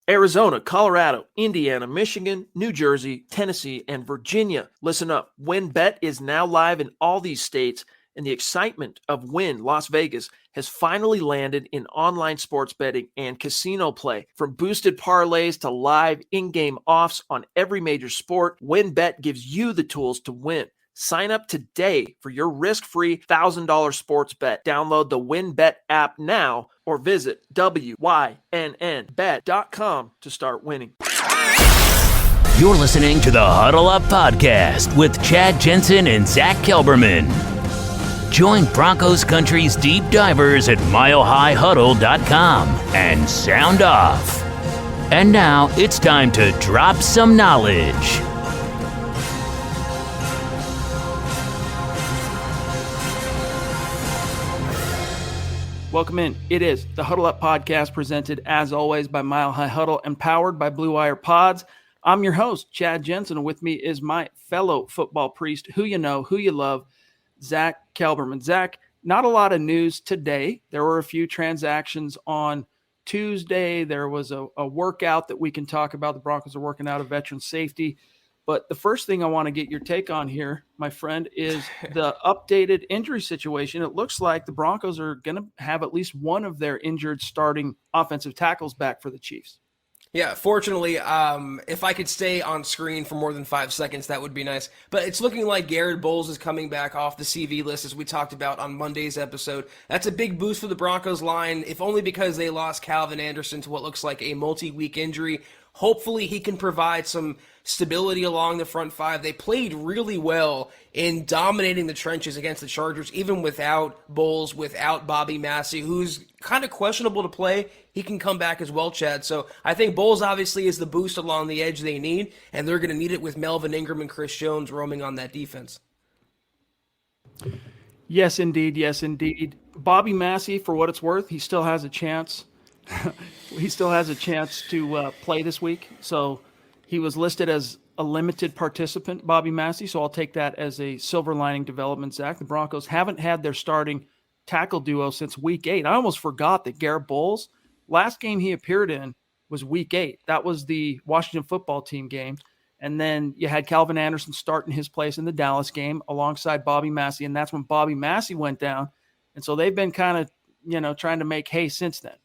Arizona, Colorado, Indiana, Michigan, New Jersey, Tennessee, and Virginia. Listen up. WynnBET is now live in all these states, and the excitement of Wynn Las Vegas has finally landed in online sports betting and casino play. From boosted parlays to live in-game offs on every major sport, WynnBET gives you the tools to win. Sign up today for your risk-free $1,000 sports bet. Download the WynnBET app now or visit wynnbet.com to start winning. You're listening to the Huddle Up Podcast with Chad Jensen and Zack Kelberman. Join Broncos Country's deep divers at milehighhuddle.com and sound off. And now it's time to drop some knowledge. Welcome in. It is the Huddle Up Podcast, presented as always by Mile High Huddle and powered by Blue Wire Pods. I'm your host, Chad Jensen, and with me is my fellow football priest, who you know, who you love, Zack Kelberman. Zack, not a lot of news today. There were a few transactions on Tuesday. There was a workout that we can talk about. The Broncos are working out a veteran safety. But the first thing I want to get your take on here, my friend, is the updated injury situation. It looks like the Broncos are going to have at least one of their injured starting offensive tackles back for the Chiefs. Yeah, fortunately, if I could stay on screen for more than 5 seconds, that would be nice. But it's looking like Garrett Bowles is coming back off the CV list, as we talked about on Monday's episode. That's a big boost for the Broncos line, if only because they lost Calvin Anderson to what looks like a multi-week injury. Hopefully he can provide some stability along the front five. They played really well in dominating the trenches against the Chargers, even without Bowles, without Bobby Massey, who's kind of questionable to play. He can come back as well, Chad. So I think Bowles obviously is the boost along the edge they need, and they're going to need it with Melvin Ingram and Chris Jones roaming on that defense. Yes, indeed. Yes, indeed. Bobby Massey, for what it's worth, he still has a chance. He still has a chance to play this week. So he was listed as a limited participant, Bobby Massey. So I'll take that as a silver lining development, Zack. The Broncos haven't had their starting tackle duo since week 8. I almost forgot that Garrett Bowles, last game he appeared in was week 8. That was the Washington football team game. And then you had Calvin Anderson starting his place in the Dallas game alongside Bobby Massey. And that's when Bobby Massey went down. And so they've been kind of, trying to make hay since then.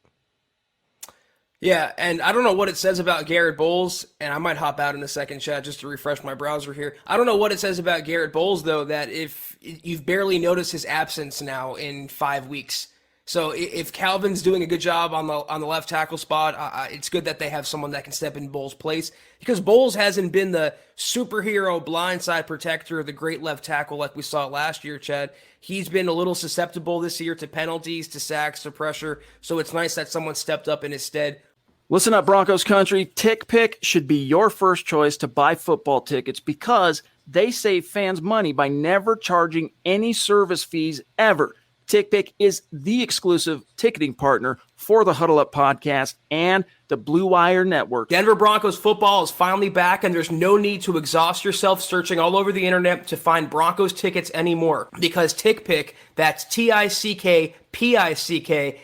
Yeah, and I don't know what it says about Garrett Bowles, and I might hop out in a second, Chad, just to refresh my browser here. I don't know what it says about Garrett Bowles, though, that if you've barely noticed his absence now in 5 weeks. So if Calvin's doing a good job on the left tackle spot, it's good that they have someone that can step in Bowles' place, because Bowles hasn't been the superhero blindside protector, the great left tackle like we saw last year, Chad. He's been a little susceptible this year to penalties, to sacks, to pressure, so it's nice that someone stepped up in his stead. Listen up, Broncos country. TickPick should be your first choice to buy football tickets because they save fans money by never charging any service fees ever. TickPick is the exclusive ticketing partner for the Huddle Up Podcast and the Blue Wire Network. Denver Broncos football is finally back, and there's no need to exhaust yourself searching all over the internet to find Broncos tickets anymore, because TickPick, that's TickPick,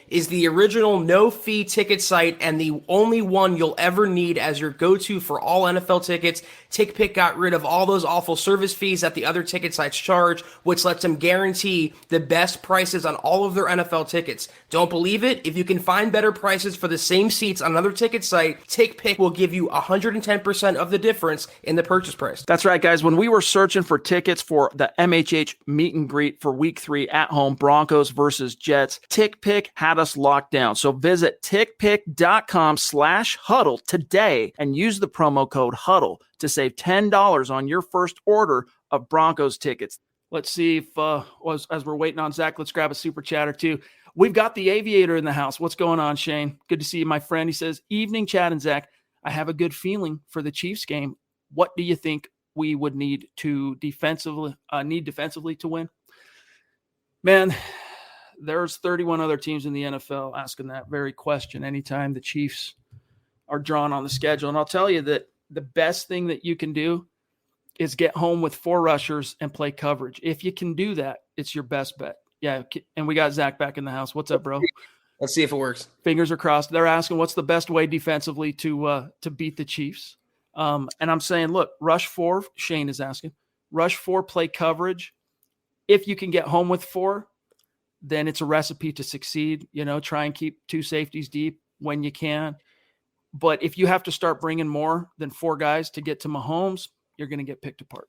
is the original no-fee ticket site and the only one you'll ever need as your go-to for all NFL tickets. TickPick got rid of all those awful service fees that the other ticket sites charge, which lets them guarantee the best prices on all of their NFL tickets. Don't believe it? If you can find better prices for the same seats on another ticket site, TickPick will give you 110% of the difference in the purchase price. That's right, guys. When we were searching for tickets for the MHH meet and greet for week 3 at home, Broncos versus Jets, TickPick had us locked down. So visit tickpick.com/huddle today and use the promo code HUDDLE to save $10 on your first order of Broncos tickets. Let's see if, as we're waiting on Zack, let's grab a super chat or two. We've got the Aviator in the house. What's going on, Shane? Good to see you, my friend. He says, evening, Chad and Zack. I have a good feeling for the Chiefs game. What do you think we would need defensively to win? Man, there's 31 other teams in the NFL asking that very question anytime the Chiefs are drawn on the schedule. And I'll tell you that the best thing that you can do is get home with 4 rushers and play coverage. If you can do that, it's your best bet. Yeah, and we got Zack back in the house. What's up, bro? Let's see if it works. Fingers are crossed. They're asking what's the best way defensively to beat the Chiefs. And I'm saying, look, rush 4. Shane is asking, rush 4, play coverage. If you can get home with 4, then it's a recipe to succeed. Try and keep 2 safeties deep when you can. But if you have to start bringing more than 4 guys to get to Mahomes, you're going to get picked apart.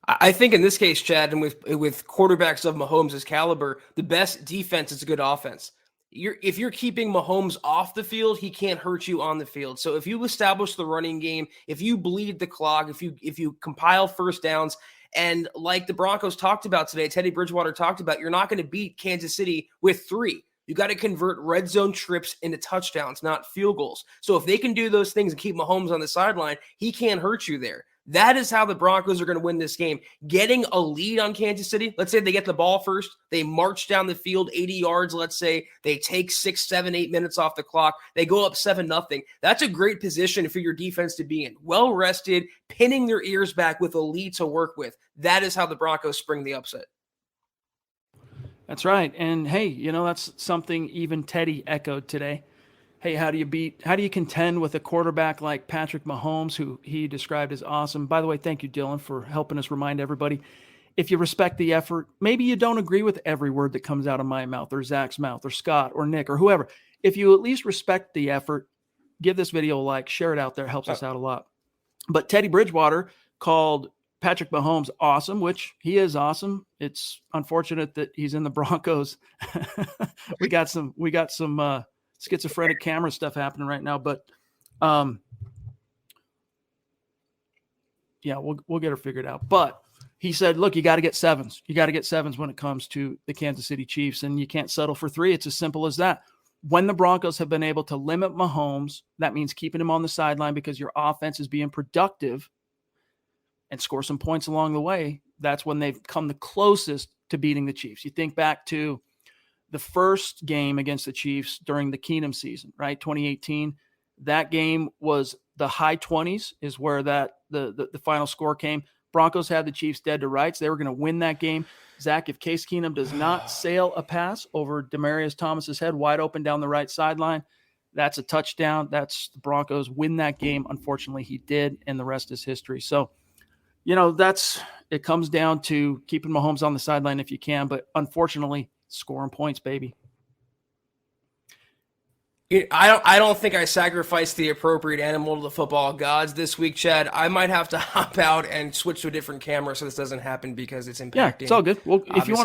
I think in this case, Chad, and with quarterbacks of Mahomes' caliber, the best defense is a good offense. If you're keeping Mahomes off the field, he can't hurt you on the field. So if you establish the running game, if you bleed the clock, if you compile first downs, and like the Broncos talked about today, Teddy Bridgewater talked about, you're not going to beat Kansas City with 3. You got to convert red zone trips into touchdowns, not field goals. So if they can do those things and keep Mahomes on the sideline, he can't hurt you there. That is how the Broncos are going to win this game. Getting a lead on Kansas City, let's say they get the ball first, they march down the field 80 yards, let's say they take 6, 7, 8 minutes off the clock, they go up 7-0. That's a great position for your defense to be in. Well rested, pinning their ears back with a lead to work with. That is how the Broncos spring the upset. That's right. And hey, that's something even Teddy echoed today. Hey, how do you contend with a quarterback like Patrick Mahomes, who he described as awesome? By the way, thank you, Dylan, for helping us remind everybody. If you respect the effort, maybe you don't agree with every word that comes out of my mouth or Zach's mouth or Scott or Nick or whoever. If you at least respect the effort, give this video a like, share it out there. It helps us out a lot. But Teddy Bridgewater called Patrick Mahomes awesome, which he is awesome. It's unfortunate that he's in the Broncos. we got some schizophrenic camera stuff happening right now, but yeah, we'll get her figured out. But he said, look, you got to get 7s. You got to get 7s when it comes to the Kansas City Chiefs, and you can't settle for 3. It's as simple as that. When the Broncos have been able to limit Mahomes, that means keeping him on the sideline because your offense is being productive and score some points along the way. That's when they've come the closest to beating the Chiefs. You think back to the first game against the Chiefs during the Keenum season, right? 2018. That game was the high 20s is where the final score came. Broncos had the Chiefs dead to rights. They were going to win that game. Zach, if Case Keenum does not sail a pass over Demaryius Thomas's head wide open down the right sideline, that's a touchdown. That's the Broncos win that game. Unfortunately, he did, and the rest is history. So, it comes down to keeping Mahomes on the sideline if you can, but unfortunately, scoring points, baby. I don't think I sacrificed the appropriate animal to the football gods this week, Chad. I might have to hop out and switch to a different camera so this doesn't happen because it's impacting. Yeah, it's all good. Well, if you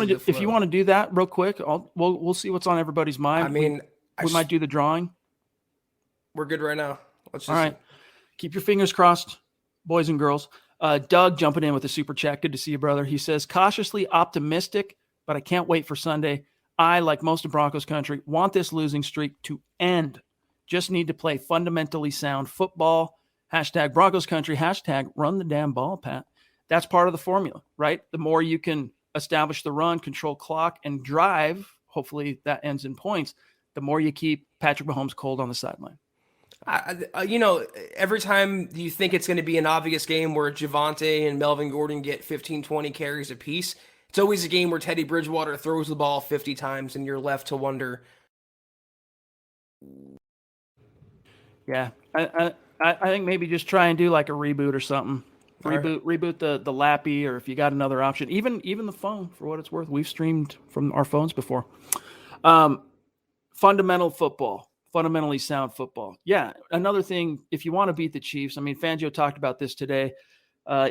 want to do that real quick, we'll see what's on everybody's mind. I mean, we might do the drawing. We're good right now. All right. Keep your fingers crossed, boys and girls. Doug jumping in with a super chat. Good to see you, brother. He says, cautiously optimistic, but I can't wait for Sunday. I, like most of Broncos country, want this losing streak to end. Just need to play fundamentally sound football. Hashtag Broncos country. Hashtag run the damn ball, Pat. That's part of the formula, right? The more you can establish the run, control clock, and drive, hopefully that ends in points, the more you keep Patrick Mahomes cold on the sideline. Every time you think it's going to be an obvious game where Javonte and Melvin Gordon get 15, 20 carries apiece, it's always a game where Teddy Bridgewater throws the ball 50 times and you're left to wonder. Yeah, I think maybe just try and do like a reboot or something. Reboot the Lappy, or if you got another option, even the phone, for what it's worth. We've streamed from our phones before. Fundamental football, fundamentally sound football. Yeah, another thing, if you want to beat the Chiefs, I mean, Fangio talked about this today.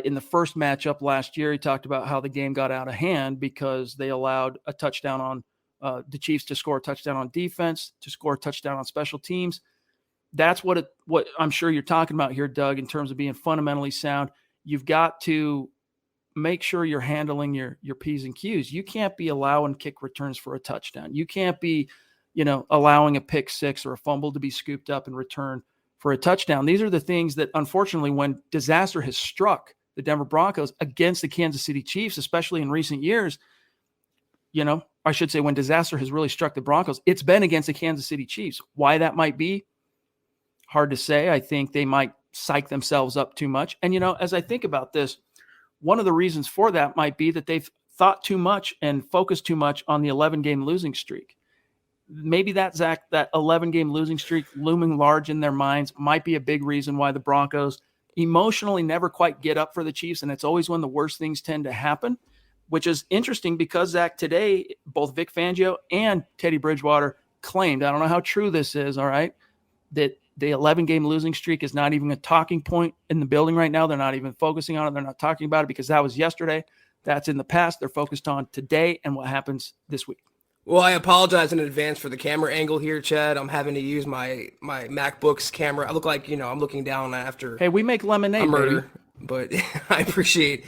In the first matchup last year, he talked about how the game got out of hand because they allowed a touchdown on the Chiefs to score a touchdown on defense, to score a touchdown on special teams. That's what I'm sure you're talking about here, Doug, in terms of being fundamentally sound. You've got to make sure you're handling your P's and Q's. You can't be allowing kick returns for a touchdown. You can't be, allowing a pick six or a fumble to be scooped up and returned for a touchdown. These are the things that, unfortunately, when disaster has struck the Denver Broncos against the Kansas City Chiefs, especially in recent years, I should say when disaster has really struck the Broncos, it's been against the Kansas City Chiefs. Why that might be, hard to say. I think they might psych themselves up too much. And, as I think about this, one of the reasons for that might be that they've thought too much and focused too much on the 11-game losing streak. maybe that, Zach, that 11-game losing streak looming large in their minds might be a big reason why the Broncos emotionally never quite get up for the Chiefs, and it's always when the worst things tend to happen, which is interesting because, Zach, today both Vic Fangio and Teddy Bridgewater claimed, I don't know how true this is, all right, that the 11-game losing streak is not even a talking point in the building right now. They're not even focusing on it. They're not talking about it because that was yesterday. That's in the past. They're focused on today and what happens this week. Well, I apologize in advance for the camera angle here, Chad. I'm having to use my MacBook's camera. I look like, I'm looking down after Hey, we make lemonade, a murder. baby. But I appreciate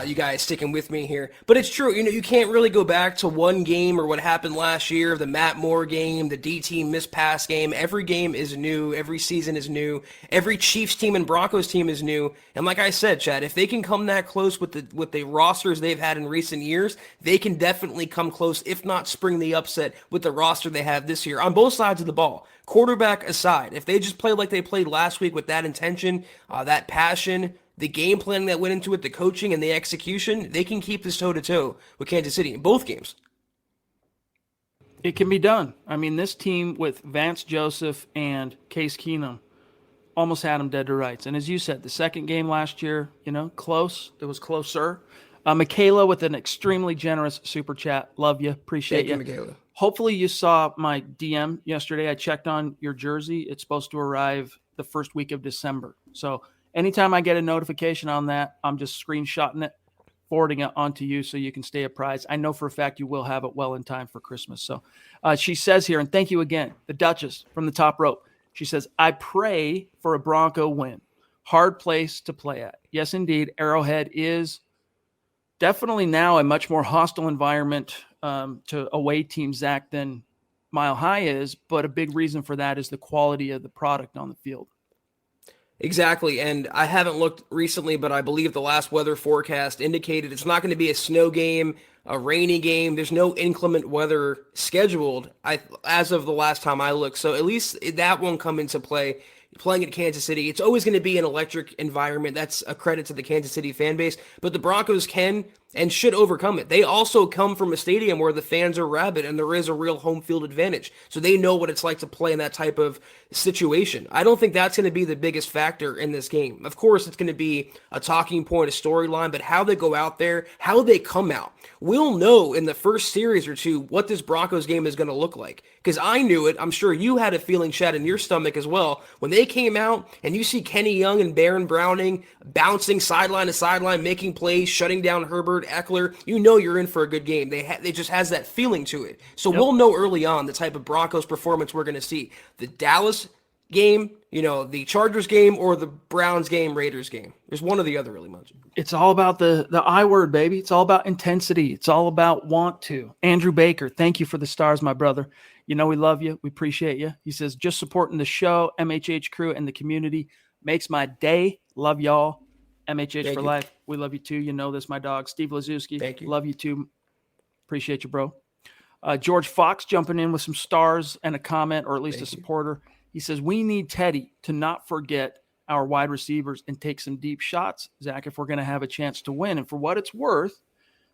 you guys sticking with me here. But it's true, you can't really go back to one game or what happened last year, the Matt Moore game, the D team missed pass game. Every game is new. Every season is new. Every Chiefs team and Broncos team is new. And like I said, Chad, if they can come that close with the rosters they've had in recent years, they can definitely come close, if not spring the upset with the roster they have this year on both sides of the ball. Quarterback aside, if they just play like they played last week with that intention, that passion, the game planning that went into it, the coaching and the execution, they can keep this toe-to-toe with Kansas City in both games. It can be done. I mean, this team with Vance Joseph and Case Keenum almost had them dead to rights. And as you said, the second game last year, close. It was closer. Michaela with an extremely generous super chat. Love you. Appreciate you. Thank you, Michaela. Hopefully you saw my DM yesterday. I checked on your jersey. It's supposed to arrive the first week of December. So anytime I get a notification on that, I'm just screenshotting it, forwarding it onto you so you can stay apprised. I know for a fact you will have it well in time for Christmas. So she says here, and thank you again, the Duchess from the top rope. She says, I pray for a Bronco win. Hard place to play at. Yes, indeed. Arrowhead is definitely now a much more hostile environment to away team, Zach, than Mile High is. But a big reason for that is the quality of the product on the field. Exactly, and I haven't looked recently, but I believe the last weather forecast indicated it's not going to be a snow game, a rainy game. There's no inclement weather scheduled as of the last time I looked, so at least that won't come into play. Playing at Kansas City, it's always going to be an electric environment. That's a credit to the Kansas City fan base, but the Broncos can and should overcome it. They also come from a stadium where the fans are rabid and there is a real home field advantage, so they know what it's like to play in that type of situation. I don't think that's going to be the biggest factor in this game. Of course, it's going to be a talking point, a storyline, but how they go out there, how they come out, we'll know in the first series or two what this Broncos game is going to look like. Because I knew it. I'm sure you had a feeling, Chad, in your stomach as well. When they came out and you see Kenny Young and Baron Browning bouncing sideline to sideline, making plays, shutting down Herbert, Eckler, you know you're in for a good game. They just has that feeling to it. So We'll know early on the type of Broncos performance we're going to see. The Dallas game, the Chargers game, or the Browns game, Raiders game. There's one or the other, really much. It's all about the I word, baby. It's all about intensity. It's all about want to. Andrew Baker, thank you for the stars, my brother. We love you. We appreciate you. He says, just supporting the show, MHH crew, and the community makes my day. Love y'all. MHH Thank for you. life. We love you too. You know this, my dog. Steve Lazuski. Thank you. Love you too. Appreciate you, bro. George Fox jumping in with some stars and a comment, or at least a supporter. He says, we need Teddy to not forget our wide receivers and take some deep shots, Zach, if we're going to have a chance to win. And for what it's worth,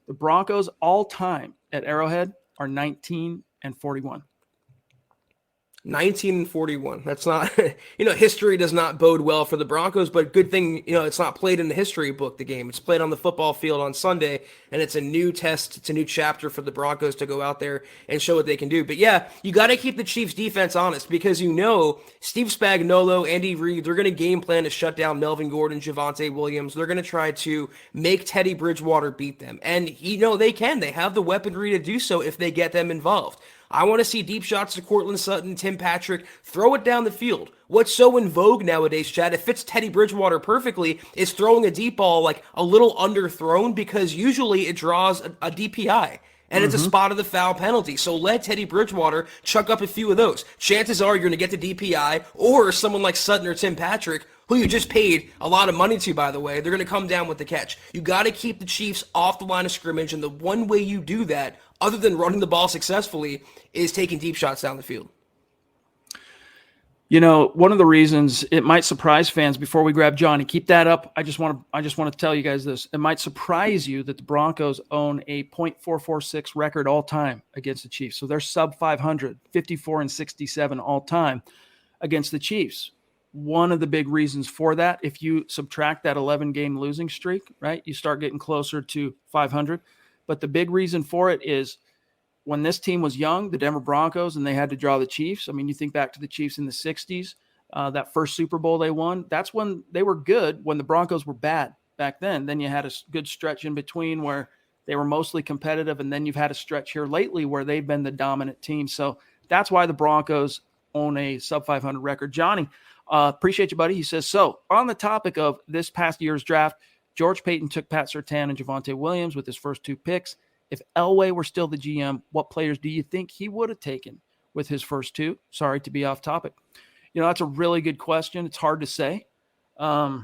the Broncos all time at Arrowhead are 19-41. 19-41. That's not, history does not bode well for the Broncos, but good thing, it's not played in the history book, the game. It's played on the football field on Sunday, and it's a new test. It's a new chapter for the Broncos to go out there and show what they can do. But yeah, you got to keep the Chiefs defense honest because Steve Spagnuolo, Andy Reid, they're going to game plan to shut down Melvin Gordon, Javonte Williams. They're going to try to make Teddy Bridgewater beat them. And, they can. They have the weaponry to do so if they get them involved. I want to see deep shots to Cortland Sutton, Tim Patrick, throw it down the field. What's so in vogue nowadays, Chad, it fits Teddy Bridgewater perfectly, is throwing a deep ball like a little underthrown because usually it draws a DPI. And it's a spot of the foul penalty. So let Teddy Bridgewater chuck up a few of those. Chances are you're going to get the DPI, or someone like Sutton or Tim Patrick, who you just paid a lot of money to, by the way, they're going to come down with the catch. You got to keep the Chiefs off the line of scrimmage, and the one way you do that, other than running the ball successfully, is taking deep shots down the field. One of the reasons it might surprise fans before we grab Johnny, keep that up. I just want to tell you guys this. It might surprise you that the Broncos own a .446 record all time against the Chiefs. So they're sub 500, 54-67 all time against the Chiefs. One of the big reasons for that, if you subtract that 11-game losing streak, right, you start getting closer to 500. But the big reason for it is when this team was young, the Denver Broncos, and they had to draw the Chiefs. I mean, you think back to the Chiefs in the 60s, that first Super Bowl they won. That's when they were good, when the Broncos were bad back then. Then you had a good stretch in between where they were mostly competitive, and then you've had a stretch here lately where they've been the dominant team. So that's why the Broncos own a sub-500 record. Johnny, appreciate you, buddy. He says, so on the topic of this past year's draft, George Payton took Pat Surtain and Javonte Williams with his first 2 picks. If Elway were still the GM, what players do you think he would have taken with his first 2? Sorry to be off topic. That's a really good question. It's hard to say. I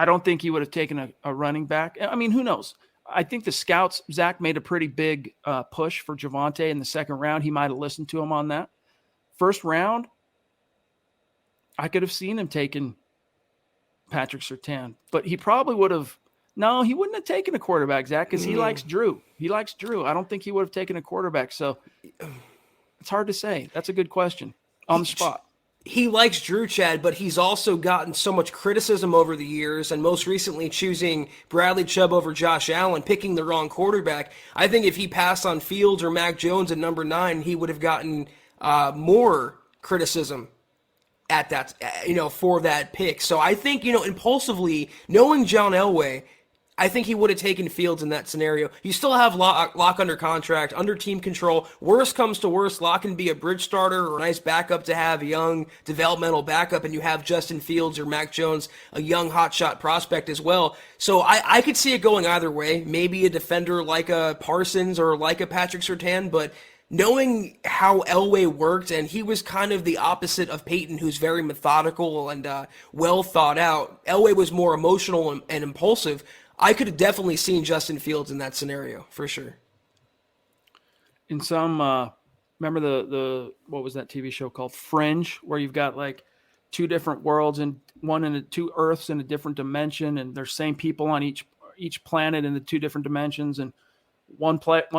don't think he would have taken a running back. I mean, who knows? I think the scouts, Zach, made a pretty big push for Javonte in the second round. He might have listened to him on that. First round, I could have seen him taking Patrick Surtain, but he probably would have. No, he wouldn't have taken a quarterback, Zach, because he likes Drew. I don't think he would have taken a quarterback. So it's hard to say. That's a good question on the spot. He likes Drew, Chad, but he's also gotten so much criticism over the years, and most recently choosing Bradley Chubb over Josh Allen, picking the wrong quarterback. I think if he passed on Fields or Mac Jones at number 9, he would have gotten more criticism at that, for that pick. So I think, impulsively, knowing John Elway, I think he would have taken Fields in that scenario. You still have Locke under contract, under team control. Worst comes to worst, Locke can be a bridge starter or a nice backup to have, a young developmental backup, and you have Justin Fields or Mac Jones, a young hotshot prospect as well. So I could see it going either way. Maybe a defender like a Parsons or like a Patrick Surtain, but knowing how Elway worked, and he was kind of the opposite of Peyton, who's very methodical and well thought out. Elway was more emotional and impulsive. I could have definitely seen Justin Fields in that scenario, for sure. In some, remember the what was that TV show called Fringe, where you've got like 2 different worlds and 2 Earths in a different dimension, and there's same people on each planet in the 2 different dimensions, and one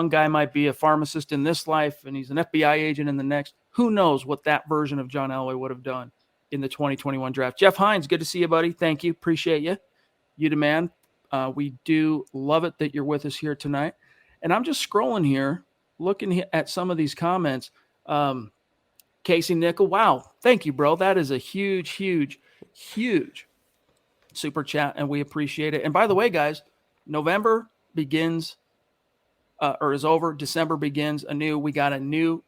guy might be a pharmacist in this life, and he's an FBI agent in the next. Who knows what that version of John Elway would have done in the 2021 draft? Jeff Hines, good to see you, buddy. Thank you, appreciate you. You the man. We do love it that you're with us here tonight. And I'm just scrolling here, looking at some of these comments. Casey Nickel, wow, thank you, bro. That is a huge, huge, huge super chat, and we appreciate it. And by the way, guys, November begins or is over. December begins anew. We got a new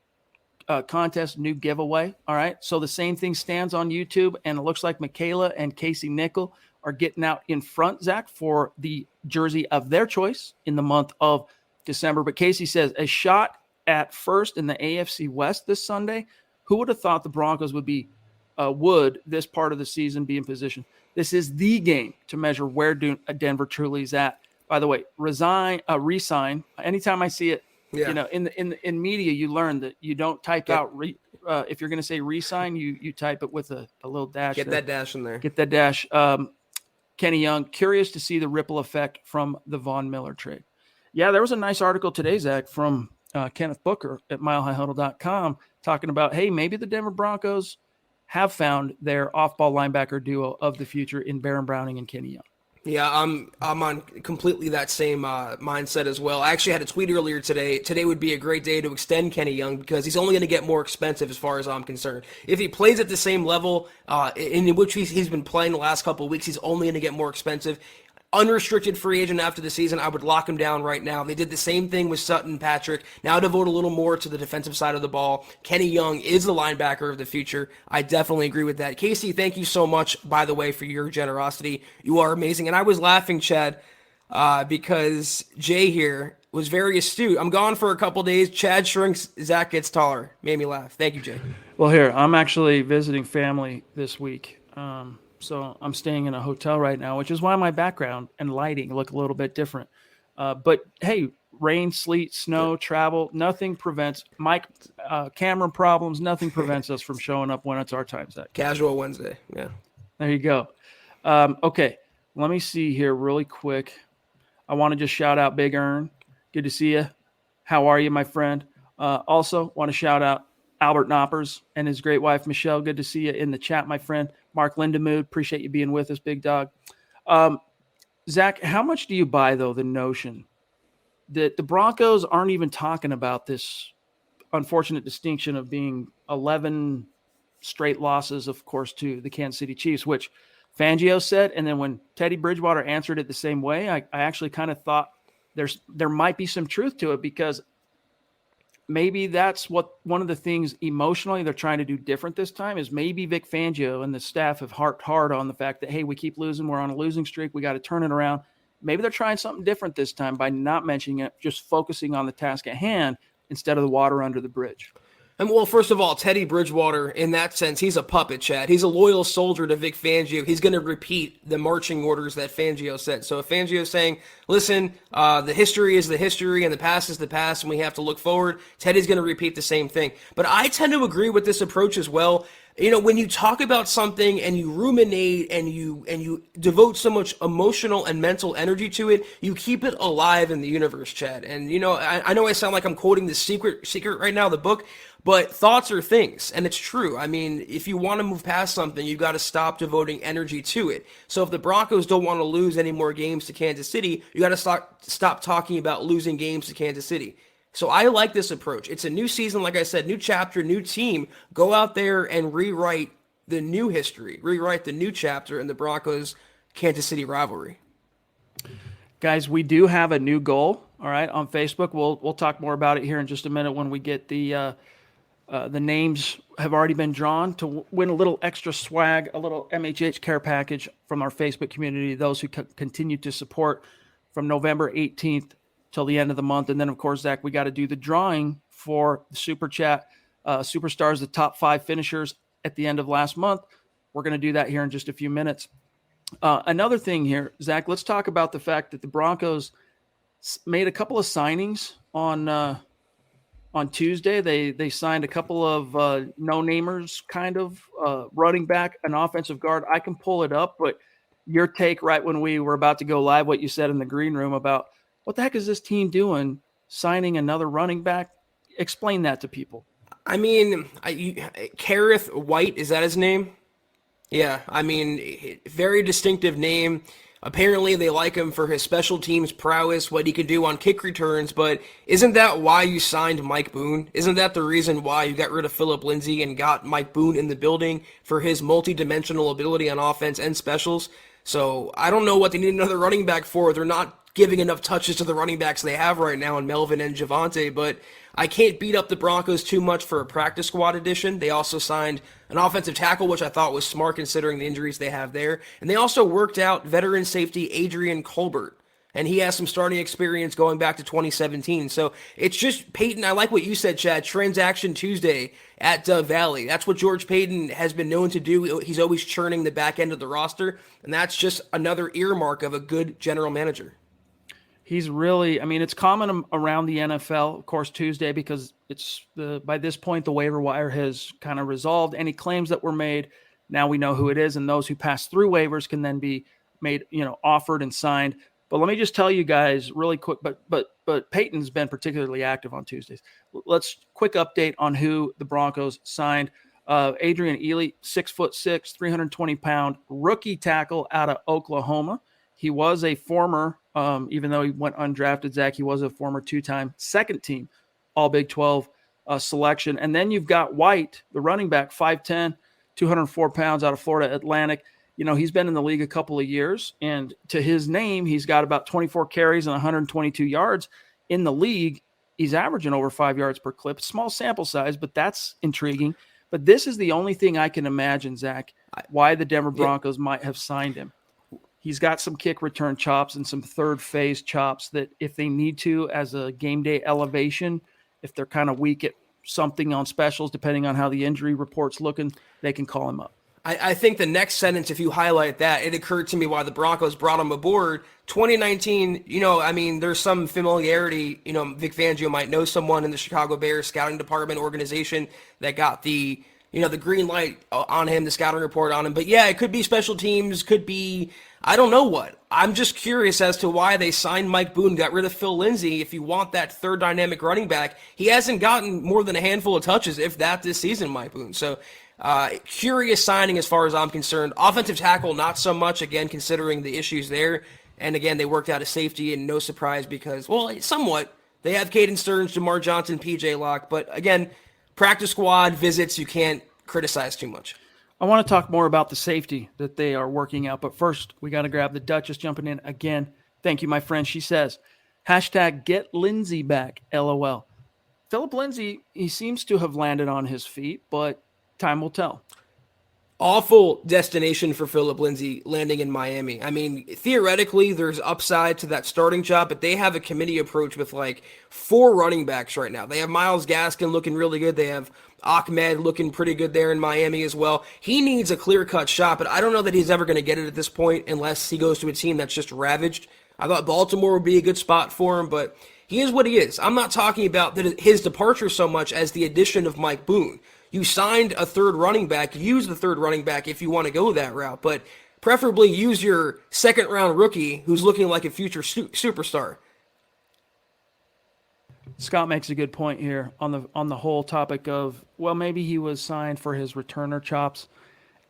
contest, new giveaway. All right. So the same thing stands on YouTube, and it looks like Michaela and Casey Nickel are getting out in front, Zach, for the jersey of their choice in the month of December. But Casey says, a shot at first in the AFC West this Sunday. Who would have thought the Broncos would this part of the season be in position? This is the game to measure where Denver truly is at. By the way, resign. Anytime I see it, in media, you learn that you don't type out if you're going to say resign, you type it with a little dash. Get that dash in there. Get that dash. Kenny Young, curious to see the ripple effect from the Von Miller trade. Yeah, there was a nice article today, Zach, from Kenneth Booker at milehighhuddle.com talking about, hey, maybe the Denver Broncos have found their off-ball linebacker duo of the future in Baron Browning and Kenny Young. Yeah, I'm on completely that same mindset as well. I actually had a tweet earlier today. Today would be a great day to extend Kenny Young because he's only going to get more expensive as far as I'm concerned. If he plays at the same level in which he's been playing the last couple of weeks, he's only going to get more expensive. Unrestricted free agent after the season, I would lock him down right now. They did the same thing with Sutton Patrick. Now devote a little more to the defensive side of the ball. Kenny Young is the linebacker of the future. I definitely agree with that. Casey, thank you so much, by the way, for your generosity. You are amazing. And I was laughing, Chad, because Jay here was very astute. I'm gone for a couple days. Chad shrinks, Zach gets taller. Made me laugh. Thank you, Jay. Well, here, I'm actually visiting family this week. So I'm staying in a hotel right now, which is why my background and lighting look a little bit different. But hey, rain, sleet, snow, travel, nothing prevents camera problems. Nothing prevents us from showing up when it's our time, Zach. Casual Wednesday. Yeah. There you go. Okay. Let me see here really quick. I want to just shout out Big Earn. Good to see you. How are you, my friend? Also want to shout out Albert Knoppers and his great wife, Michelle. Good to see you in the chat, my friend. Mark Lindemood, appreciate you being with us, big dog. Zach, how much do you buy, though, the notion that the Broncos aren't even talking about this unfortunate distinction of being 11 straight losses, of course, to the Kansas City Chiefs, which Fangio said, and then when Teddy Bridgewater answered it the same way, I actually kind of thought there might be some truth to it, because maybe that's what one of the things emotionally they're trying to do different this time is maybe Vic Fangio and the staff have harped hard on the fact that, hey, we keep losing. We're on a losing streak. We got to turn it around. Maybe they're trying something different this time by not mentioning it, just focusing on the task at hand instead of the water under the bridge. And well, first of all, Teddy Bridgewater, in that sense, he's a puppet, Chad. He's a loyal soldier to Vic Fangio. He's going to repeat the marching orders that Fangio said. So if Fangio's saying, listen, the history is the history and the past is the past and we have to look forward, Teddy's going to repeat the same thing. But I tend to agree with this approach as well. You know, when you talk about something and you ruminate and you devote so much emotional and mental energy to it, you keep it alive in the universe, Chad. And, you know, I know I sound like I'm quoting the secret right now, the book, but thoughts are things, and it's true. I mean, if you want to move past something, you've got to stop devoting energy to it. So if the Broncos don't want to lose any more games to Kansas City, you got to stop talking about losing games to Kansas City. So I like this approach. It's a new season, like I said, new chapter, new team. Go out there and rewrite the new history, rewrite the new chapter in the Broncos-Kansas City rivalry. Guys, we do have a new goal, all right, on Facebook. We'll talk more about it here in just a minute when we get the names have already been drawn to win a little extra swag, a little MHH care package from our Facebook community, those who continue to support from November 18th till the end of the month. And then, of course, Zach, we got to do the drawing for the Super Chat Superstars, the top 5 finishers at the end of last month. We're going to do that here in just a few minutes. Another thing here, Zach, let's talk about the fact that the Broncos made a couple of signings on Tuesday. They signed a couple of no-namers, kind of running back, an offensive guard. I can pull it up, but your take right when we were about to go live, what you said in the green room about what the heck is this team doing, signing another running back? Explain that to people. I mean, Kareth White, is that his name? Yeah, I mean, very distinctive name. Apparently, they like him for his special teams prowess, what he can do on kick returns, but isn't that why you signed Mike Boone? Isn't that the reason why you got rid of Phillip Lindsay and got Mike Boone in the building for his multi-dimensional ability on offense and specials? So I don't know what they need another running back for. They're not giving enough touches to the running backs they have right now in Melvin and Javonte, but I can't beat up the Broncos too much for a practice squad addition. They also signed an offensive tackle, which I thought was smart considering the injuries they have there. And they also worked out veteran safety Adrian Colbert, and he has some starting experience going back to 2017. So it's just Peyton. I like what you said, Chad. Transaction Tuesday at Dove Valley. That's what George Payton has been known to do. He's always churning the back end of the roster, and that's just another earmark of a good general manager. He's really, I mean, it's common around the NFL, of course, Tuesday, because it's by this point, the waiver wire has kind of resolved any claims that were made. Now we know who it is, and those who pass through waivers can then be made, offered and signed. But let me just tell you guys really quick, but Peyton's been particularly active on Tuesdays. Let's quick update on who the Broncos signed. Adrian Ely, 6'6", 320-pound rookie tackle out of Oklahoma. He was a former, even though he went undrafted, Zach, he was a former 2-time second team All Big 12 selection. And then you've got White, the running back, 5'10", 204 pounds out of Florida Atlantic. He's been in the league a couple of years, and to his name, he's got about 24 carries and 122 yards in the league. He's averaging over 5 yards per clip. Small sample size, but that's intriguing. But this is the only thing I can imagine, Zach, why the Denver Broncos might have signed him. He's got some kick return chops and some third phase chops that if they need to as a game day elevation, if they're kind of weak at something on specials, depending on how the injury report's looking, they can call him up. I think the next sentence, if you highlight that, it occurred to me why the Broncos brought him aboard. 2019, there's some familiarity. Vic Fangio might know someone in the Chicago Bears scouting department organization that got the green light on him, the scouting report on him. But yeah, it could be special teams, could be, I don't know what. I'm just curious as to why they signed Mike Boone, got rid of Phil Lindsay. If you want that third dynamic running back, he hasn't gotten more than a handful of touches, if that, this season, Mike Boone. So, curious signing as far as I'm concerned. Offensive tackle, not so much, again, considering the issues there. And again, they worked out a safety, and no surprise because, well, somewhat, they have Caden Stearns, Jamar Johnson, PJ Locke. But again, practice squad visits, you can't criticize too much. I want to talk more about the safety that they are working out. But first, we got to grab the Duchess jumping in again. Thank you, my friend. She says, hashtag get Lindsay back, LOL. Philip Lindsay, he seems to have landed on his feet, but time will tell. Awful destination for Philip Lindsay landing in Miami. I mean, theoretically, there's upside to that starting job, but they have a committee approach with like 4 running backs right now. They have Myles Gaskin looking really good. They have Ahmed looking pretty good there in Miami as well. He needs a clear-cut shot, but I don't know that he's ever going to get it at this point unless he goes to a team that's just ravaged. I thought Baltimore would be a good spot for him, but he is what he is. I'm not talking about his departure so much as the addition of Mike Boone. You signed a third running back. Use the third running back if you want to go that route, but preferably use your second-round rookie who's looking like a future superstar. Scott makes a good point here on the whole topic of, well, maybe he was signed for his returner chops,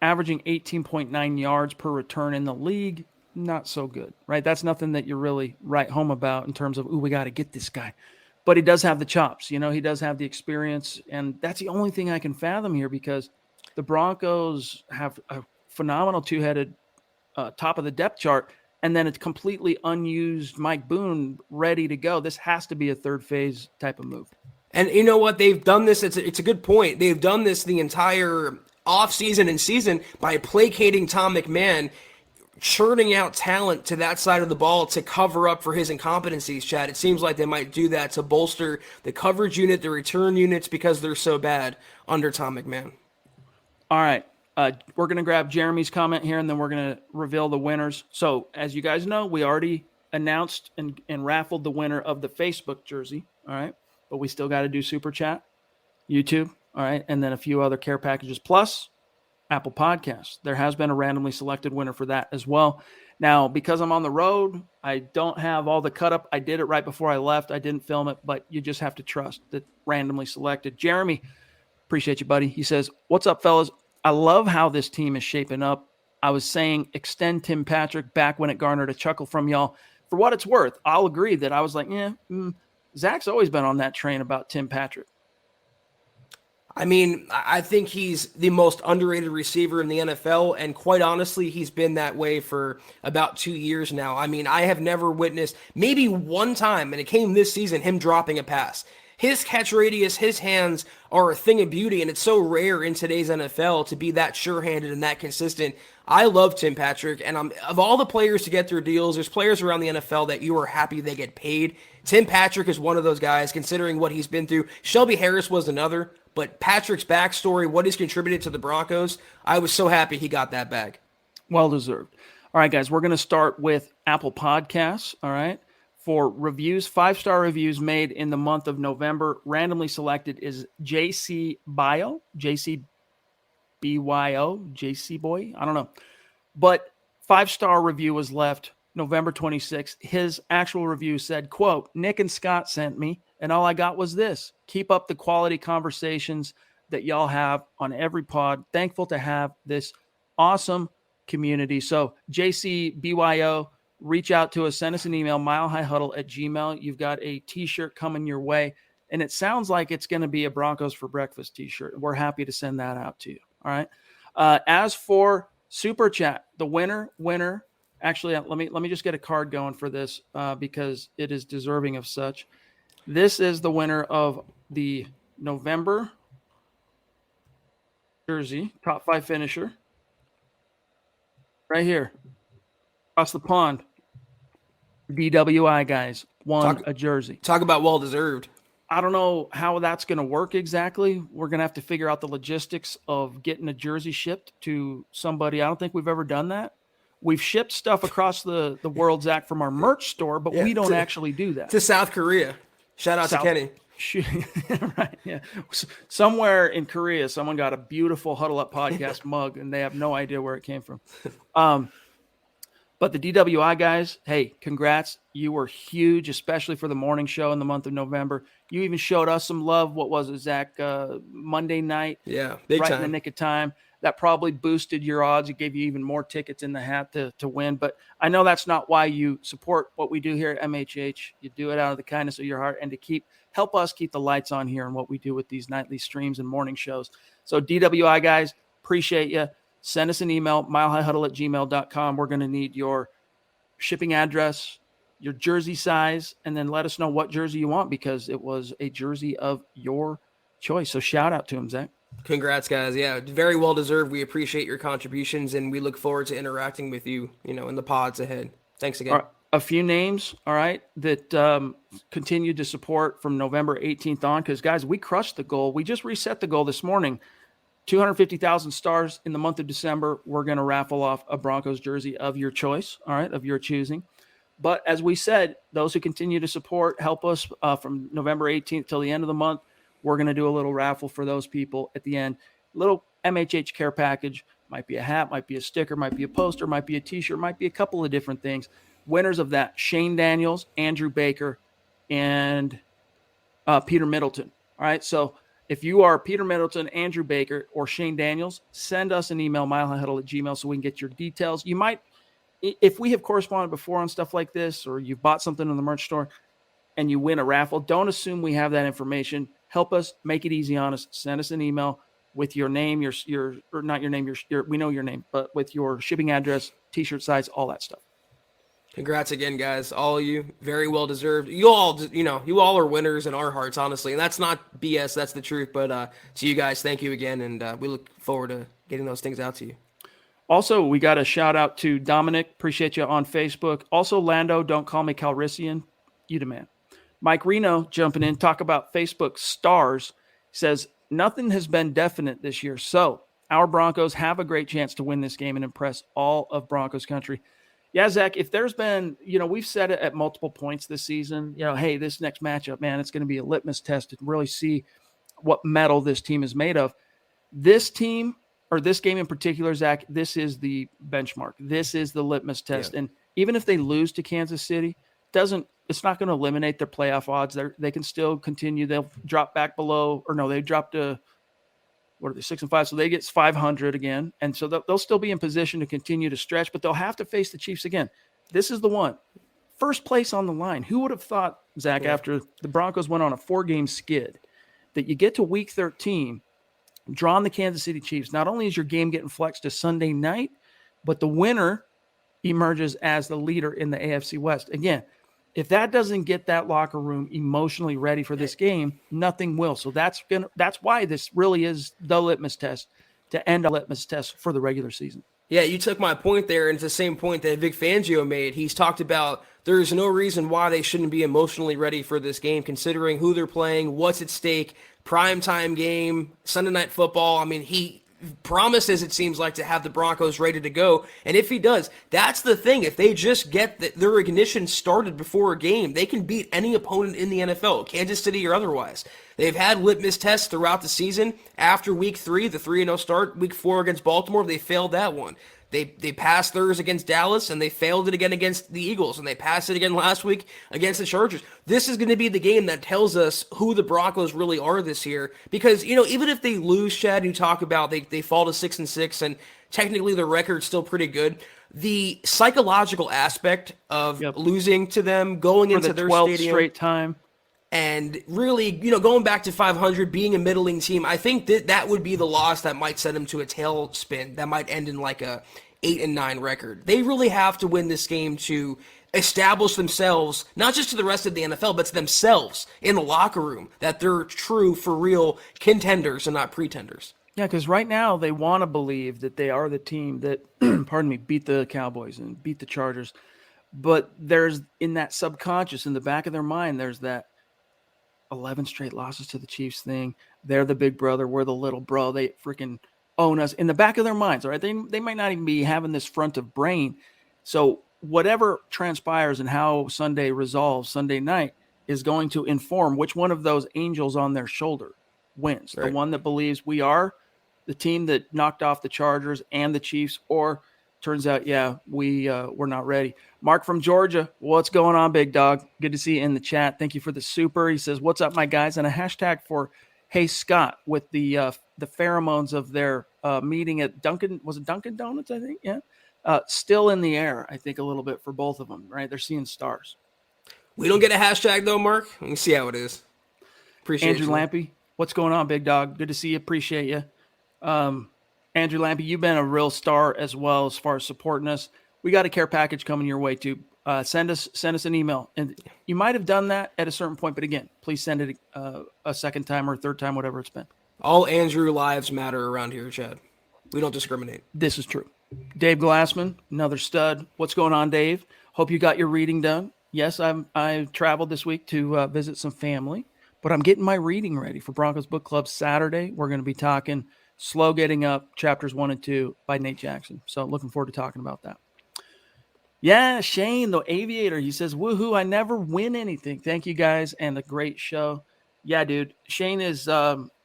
averaging 18.9 yards per return in the league. Not so good, right? That's nothing that you really write home about in terms of, ooh, we got to get this guy. But he does have the chops, he does have the experience, and that's the only thing I can fathom here because the Broncos have a phenomenal two-headed top of the depth chart, and then it's completely unused Mike Boone ready to go. This has to be a third phase type of move. And you know what? They've done this. It's a good point. They've done this the entire offseason and season by placating Tom McMahon, churning out talent to that side of the ball to cover up for his incompetencies, Chad. It seems like they might do that to bolster the coverage unit, the return units, because they're so bad under Tom McMahon. All right. We're going to grab Jeremy's comment here, and then we're going to reveal the winners. So, as you guys know, we already announced and raffled the winner of the Facebook jersey, all right? But we still got to do Super Chat, YouTube, all right? And then a few other care packages, plus Apple Podcasts. There has been a randomly selected winner for that as well. Now, because I'm on the road, I don't have all the cut up. I did it right before I left. I didn't film it, but you just have to trust that randomly selected. Jeremy, appreciate you, buddy. He says, what's up, fellas? I love how this team is shaping up. I was saying extend Tim Patrick back when it garnered a chuckle from y'all. For what it's worth, I'll agree that I was like, Zach's always been on that train about Tim Patrick. I mean, I think he's the most underrated receiver in the NFL, and quite honestly, he's been that way for about 2 years now. I mean, I have never witnessed, maybe one time, and it came this season, him dropping a pass. His catch radius, his hands are a thing of beauty, and it's so rare in today's NFL to be that sure-handed and that consistent. I love Tim Patrick, and of all the players to get their deals, there's players around the NFL that you are happy they get paid. Tim Patrick is one of those guys, considering what he's been through. Shelby Harris was another, but Patrick's backstory, what he's contributed to the Broncos, I was so happy he got that bag. Well deserved. All right, guys, we're going to start with Apple Podcasts, all right? For reviews, 5-star reviews made in the month of November. Randomly selected is JC Bio, JC BYO, JC Boy, I don't know. But 5-star review was left November 26th. His actual review said, quote, Nick and Scott sent me, and all I got was this. Keep up the quality conversations that y'all have on every pod. Thankful to have this awesome community. So JC BYO, reach out to us, send us an email, milehighhuddle@gmail.com. You've got a t-shirt coming your way, and it sounds like it's going to be a Broncos for Breakfast t-shirt. We're happy to send that out to you. All right. As for Super Chat, the winner, actually, let me just get a card going for this because it is deserving of such. This is the winner of the November jersey, top 5 finisher. Right here. Across the pond. DWI guys won a jersey. Talk about well-deserved. I don't know how that's going to work exactly. We're going to have to figure out the logistics of getting a jersey shipped to somebody. I don't think we've ever done that. We've shipped stuff across the world, Zach, from our merch store, but we don't actually do that. To South Korea. Shout out to Kenny. Right, yeah. Somewhere in Korea, someone got a beautiful Huddle Up podcast mug, and they have no idea where it came from. But the DWI guys, hey, congrats. You were huge, especially for the morning show in the month of November. You even showed us some love. What was it, Zach? Monday night? Yeah, big right time. In the nick of time. That probably boosted your odds. It gave you even more tickets in the hat to win. But I know that's not why you support what we do here at MHH. You do it out of the kindness of your heart and to help us keep the lights on here and what we do with these nightly streams and morning shows. So DWI guys, appreciate you. Send us an email, milehighhuddle@gmail.com. We're going to need your shipping address, your jersey size, and then let us know what jersey you want because it was a jersey of your choice. So shout out to him, Zach. Congrats, guys. Yeah, very well deserved. We appreciate your contributions, and we look forward to interacting with you, in the pods ahead. Thanks again. Right. A few names, all right, that continued to support from November 18th on because, guys, we crushed the goal. We just reset the goal this morning. 250,000 stars in the month of December. We're going to raffle off a Broncos jersey of your choice, all right, of your choosing. But as we said, those who continue to support, help us from November 18th till the end of the month. We're going to do a little raffle for those people at the end. Little MHH care package. Might be a hat, might be a sticker, might be a poster, might be a T-shirt, might be a couple of different things. Winners of that, Shane Daniels, Andrew Baker, and Peter Middleton. All right, so if you are Peter Middleton, Andrew Baker, or Shane Daniels, send us an email, milehighhuddle@gmail, so we can get your details. You might, if we have corresponded before on stuff like this, or you've bought something in the merch store and you win a raffle, don't assume we have that information. Help us, make it easy on us. Send us an email with your name, or not your name, we know your name, but with your shipping address, T-shirt size, all that stuff. Congrats again, guys. All of you, very well deserved. You all are winners in our hearts, honestly. And that's not BS, that's the truth. But to you guys, thank you again. And we look forward to getting those things out to you. Also, we got a shout out to Dominic. Appreciate you on Facebook. Also, Lando, don't call me Calrissian. You demand. Mike Reno jumping in, talk about Facebook stars, says, nothing has been definite this year. So our Broncos have a great chance to win this game and impress all of Broncos country. Yeah, Zach, if there's been, we've said it at multiple points this season, hey, this next matchup, man, it's going to be a litmus test to really see what metal this team is made of. This team, or this game in particular, Zach, this is the benchmark. This is the litmus test. Yeah. And even if they lose to Kansas City, it's not going to eliminate their playoff odds. They can still continue. They'll drop back below, or no, they dropped to, 6-5? So they get 500 again. And so they'll still be in position to continue to stretch, but they'll have to face the Chiefs again. This is the one. First place on the line. Who would have thought, Zach, after the Broncos went on a 4-game skid, that you get to week 13, drawing the Kansas City Chiefs. Not only is your game getting flexed to Sunday night, but the winner emerges as the leader in the AFC West. Again, if that doesn't get that locker room emotionally ready for this game, nothing will. So that's why this really is the litmus test to end a litmus test for the regular season. Yeah, you took my point there, and it's the same point that Vic Fangio made. He's talked about there's no reason why they shouldn't be emotionally ready for this game, considering who they're playing, what's at stake, primetime game, Sunday Night Football. I mean, he promises, it seems like, to have the Broncos ready to go. And if he does, that's the thing. If they just get their ignition started before a game, they can beat any opponent in the NFL, Kansas City or otherwise. They've had litmus tests throughout the season. After week 3, the 3-0 start, week 4 against Baltimore, they failed that one. They passed theirs against Dallas, and they failed it again against the Eagles, and they passed it again last week against the Chargers. This is going to be the game that tells us who the Broncos really are this year, because, even if they lose, Chad, you talk about they fall to 6-6, and technically their record's still pretty good. The psychological aspect of losing to them, going into their 12th stadium, straight time, and really, going back to 500, being a middling team, I think that would be the loss that might set them to a tailspin, that might end in like a 8-9 record. They really have to win this game to establish themselves, not just to the rest of the NFL, but to themselves in the locker room, that they're true, for real contenders and not pretenders. Yeah, because right now they want to believe that they are the team that, beat the Cowboys and beat the Chargers. But there's, in that subconscious, in the back of their mind, there's that, 11 straight losses to the Chiefs thing. They're the big brother. We're the little bro. They freaking own us in the back of their minds. All right. They might not even be having this front of brain. So whatever transpires and how Sunday resolves Sunday night is going to inform which one of those angels on their shoulder wins. Right. The one that believes we are the team that knocked off the Chargers and the Chiefs, or turns out, we're not ready. Mark from Georgia, what's going on, big dog? Good to see you in the chat. Thank you for the super. He says, "What's up, my guys?" And a hashtag for Hey Scott with the pheromones of their meeting at Dunkin'. Was it Dunkin' Donuts? I think, yeah. Still in the air, I think, a little bit for both of them. Right, they're seeing stars. We don't get a hashtag though, Mark. Let me see how it is. Appreciate Andrew you. Lampy, what's going on, big dog? Good to see you. Appreciate you. Andrew Lampy, you've been a real star as well as far as supporting us. We got a care package coming your way too. Send us an email, and you might have done that at a certain point, but again, please send it a second time or a third time, whatever it's been. All Andrew lives matter around here, Chad. We don't discriminate. This is true. Dave Glassman, another stud. What's going on, Dave? Hope you got your reading done. Yes, I traveled this week to visit some family, but I'm getting my reading ready for Broncos Book Club Saturday. We're going to be talking Slow Getting Up, chapters 1 and 2 by Nate Jackson. So looking forward to talking about that. Yeah, Shane, the aviator, he says, "Woohoo, I never win anything. Thank you guys and a great show." Yeah, dude. Shane is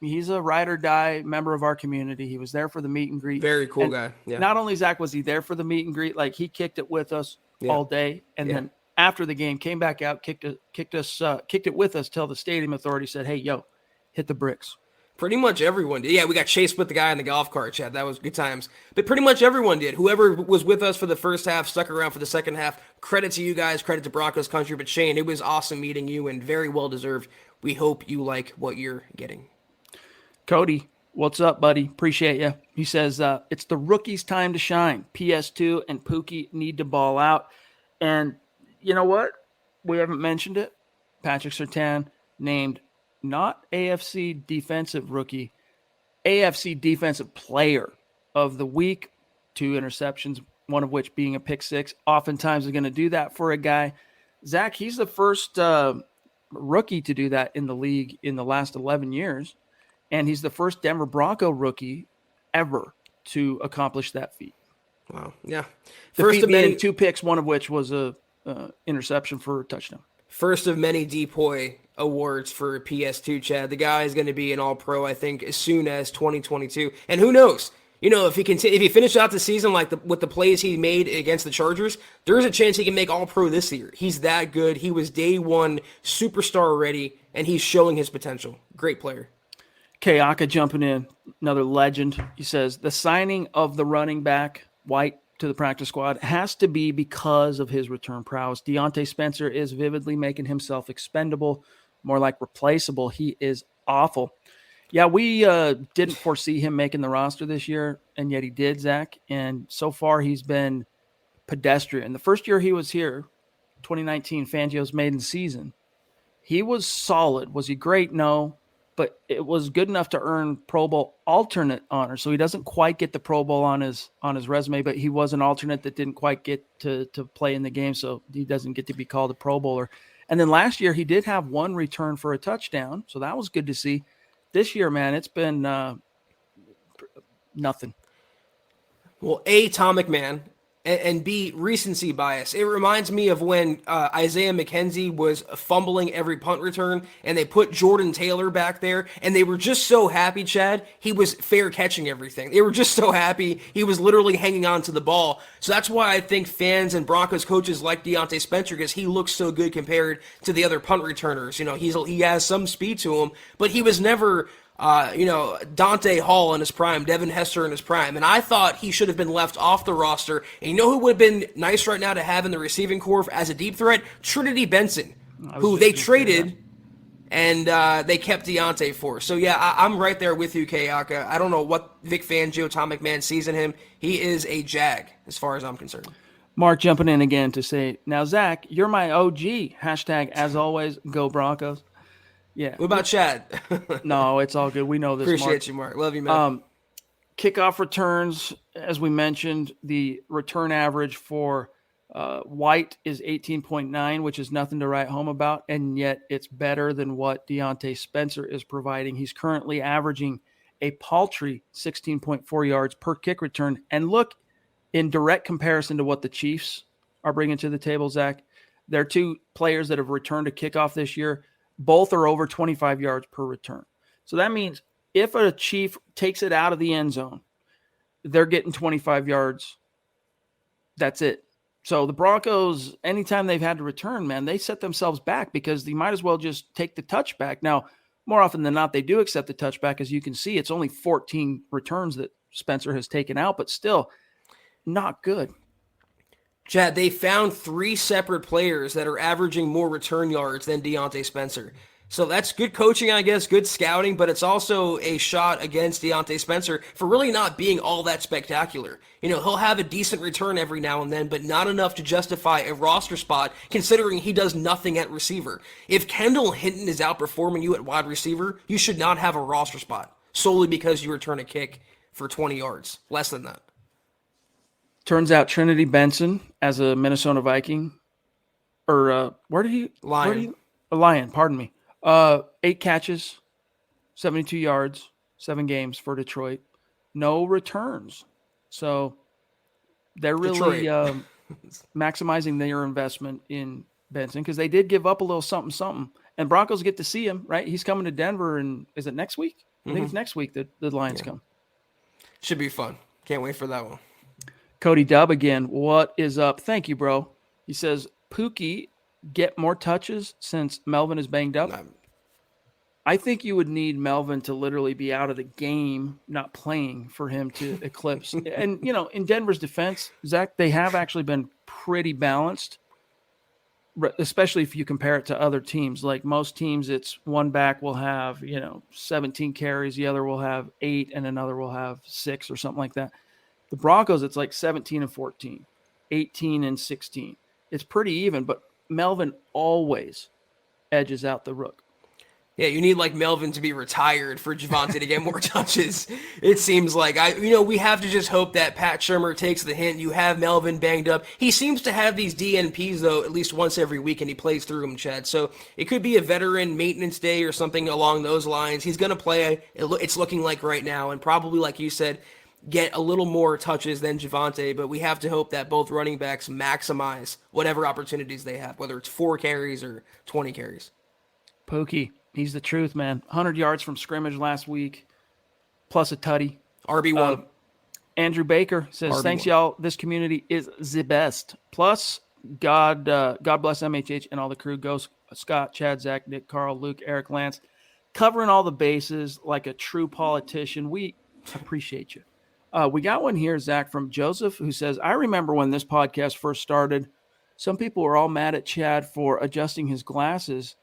he's a ride or die member of our community. He was there for the meet and greet. Very cool and guy. Yeah. Not only, Zach, was he there for the meet and greet, like he kicked it with us all day. And then after the game, came back out, kicked it with us till the stadium authority said, "Hey, yo, hit the bricks." Pretty much everyone did. Yeah, we got chased with the guy in the golf cart, Chad. That was good times. But pretty much everyone did. Whoever was with us for the first half, stuck around for the second half. Credit to you guys. Credit to Broncos Country. But Shane, it was awesome meeting you and very well deserved. We hope you like what you're getting. Cody, what's up, buddy? Appreciate you. He says, "It's the rookie's time to shine. PS2 and Pookie need to ball out." And you know what? We haven't mentioned it. Patrick Surtain named not AFC defensive rookie, AFC defensive player of the week. 2 interceptions, one of which being a pick six. Oftentimes is going to do that for a guy. Zach, he's the first rookie to do that in the league in the last 11 years. And he's the first Denver Bronco rookie ever to accomplish that feat. Wow. Yeah. The First feat of many being 2 picks, one of which was a interception for a touchdown. First of many Depoy awards for PS2, Chad. The guy is going to be an All-Pro, I think, as soon as 2022. And who knows? You know, if he finishes out the season with the plays he made against the Chargers, there is a chance he can make All-Pro this year. He's that good. He was day one superstar ready, and he's showing his potential. Great player. Kayaka jumping in, another legend. He says, "The signing of the running back, White, to the practice squad has to be because of his return prowess. Deontay Spencer is vividly making himself expendable, more like replaceable. He is awful." Yeah, we didn't foresee him making the roster this year, and yet he did, Zach. And so far, he's been pedestrian. The first year he was here, 2019, Fangio's maiden season, he was solid. Was he great? No. But it was good enough to earn Pro Bowl alternate honor. So he doesn't quite get the Pro Bowl on his resume, but he was an alternate that didn't quite get to play in the game, so he doesn't get to be called a Pro Bowler. And then last year he did have one return for a touchdown, so that was good to see. This year, man, it's been nothing. Well, A, Tom McMahon, and B, recency bias. It reminds me of when Isaiah McKenzie was fumbling every punt return, and they put Jordan Taylor back there, and they were just so happy, Chad, he was fair catching everything. They were just so happy he was literally hanging on to the ball. So that's why I think fans and Broncos coaches like Deontay Spencer, because he looks so good compared to the other punt returners. You know, he has some speed to him, but he was never Dante Hall in his prime, Devin Hester in his prime, and I thought he should have been left off the roster. And you know who would have been nice right now to have in the receiving corps as a deep threat? Trinity Benson, who they traded, and they kept Deontay for. So yeah, I'm right there with you, Kayaka. I don't know what Vic Fangio, Tom McMahon sees in him. He is a jag, as far as I'm concerned. Mark jumping in again to say, "Now, Zach, you're my OG. Hashtag, as always, go Broncos." Yeah. What about Chad? No, it's all good. We know this. Appreciate you, Mark. Love you, man. Kickoff returns, as we mentioned, the return average for White is 18.9, which is nothing to write home about, and yet it's better than what Deontay Spencer is providing. He's currently averaging a paltry 16.4 yards per kick return. And look, in direct comparison to what the Chiefs are bringing to the table, Zach, they're two players that have returned a kickoff this year. Both are over 25 yards per return. So that means if a Chief takes it out of the end zone, they're getting 25 yards. That's it. So the Broncos, anytime they've had to return, man, they set themselves back because they might as well just take the touchback. Now, more often than not, they do accept the touchback. As you can see, it's only 14 returns that Spencer has taken out, but still not good. Chad, they found 3 separate players that are averaging more return yards than Deontay Spencer. So that's good coaching, I guess, good scouting, but it's also a shot against Deontay Spencer for really not being all that spectacular. You know, he'll have a decent return every now and then, but not enough to justify a roster spot considering he does nothing at receiver. If Kendall Hinton is outperforming you at wide receiver, you should not have a roster spot solely because you return a kick for 20 yards. Less than that. Turns out Trinity Benson, as a Minnesota Viking, or Lion, pardon me. 8 catches, 72 yards, 7 games for Detroit. No returns. So they're really maximizing their investment in Benson because they did give up a little something. And Broncos get to see him, right? He's coming to Denver, and is it next week? I think it's next week that the Lions come. Should be fun. Can't wait for that one. Cody Dubb again. What is up? Thank you, bro. He says, Pookie get more touches since Melvin is banged up? I think you would need Melvin to literally be out of the game, not playing, for him to eclipse. And, you know, in Denver's defense, Zach, they have actually been pretty balanced, especially if you compare it to other teams. Like most teams, it's one back will have, 17 carries, the other will have 8, and another will have 6 or something like that. The Broncos, it's like 17 and 14, 18 and 16. It's pretty even, but Melvin always edges out the rook. Yeah, you need like Melvin to be retired for Javonte to get more touches. It seems like we have to just hope that Pat Shurmur takes the hint. You have Melvin banged up. He seems to have these DNPs though at least once every week, and he plays through them, Chad. So it could be a veteran maintenance day or something along those lines. He's going to play. It's looking like right now, and probably like you said, get a little more touches than Javonte, but we have to hope that both running backs maximize whatever opportunities they have, whether it's 4 carries or 20 carries. Pookie, he's the truth, man. 100 yards from scrimmage last week, plus a tutty. RB1. Andrew Baker says, RB1. Thanks, y'all. This community is the best. Plus, God bless MHH and all the crew. Go Scott, Chad, Zach, Nick, Carl, Luke, Eric, Lance. Covering all the bases like a true politician. We appreciate you. We got one here, Zach, from Joseph, who says, I remember when this podcast first started, some people were all mad at Chad for adjusting his glasses.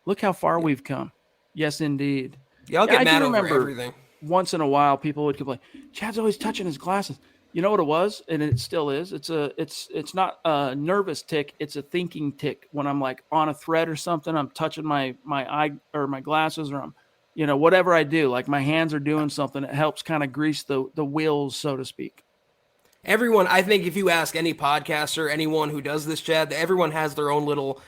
Look how far we've come. Yes, indeed. Y'all get mad over everything. Once in a while, people would complain, Chad's always touching his glasses. You know what it was? And it still is. It's not a nervous tick. It's a thinking tick. When I'm like on a thread or something, I'm touching my eye or my glasses, or I'm, whatever I do, like my hands are doing something, it helps kind of grease the wheels, so to speak. Everyone, I think if you ask any podcaster, anyone who does this, Chad, everyone has their own little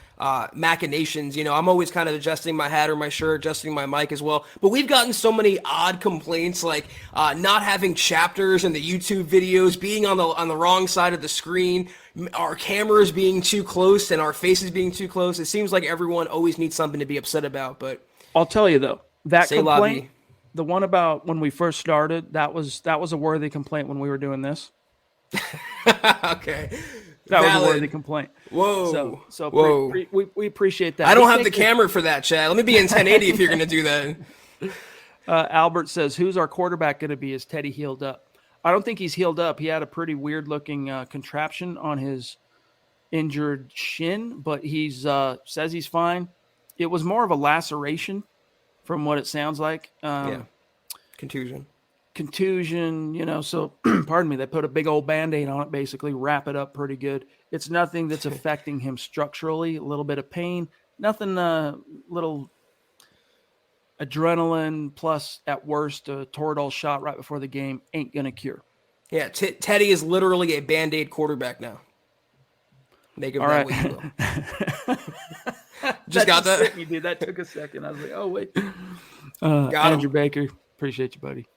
machinations. I'm always kind of adjusting my hat or my shirt, adjusting my mic as well. But we've gotten so many odd complaints, like not having chapters in the YouTube videos, being on the wrong side of the screen, our cameras being too close and our faces being too close. It seems like everyone always needs something to be upset about. But I'll tell you though, that complaint, the one about when we first started, that was a worthy complaint when we were doing this. Okay. That was a worthy complaint. Whoa. So Whoa. We appreciate that. I don't have the camera for that, Chad. Let me be in 1080 if you're going to do that. Albert says, who's our quarterback going to be? Is Teddy healed up? I don't think he's healed up. He had a pretty weird-looking contraption on his injured shin, but he's says he's fine. It was more of a laceration from what it sounds like. Contusion, so pardon me, they put a big old Band-Aid on it, basically wrap it up pretty good. It's nothing that's affecting him structurally, a little bit of pain, nothing, little adrenaline plus at worst a Toradol shot right before the game ain't going to cure. Yeah, Teddy is literally a Band-Aid quarterback now. Make of All that right. what you will. Just got that. Hit me, dude. That took a second. I was like, oh wait. Got Andrew him. Baker, appreciate you, buddy.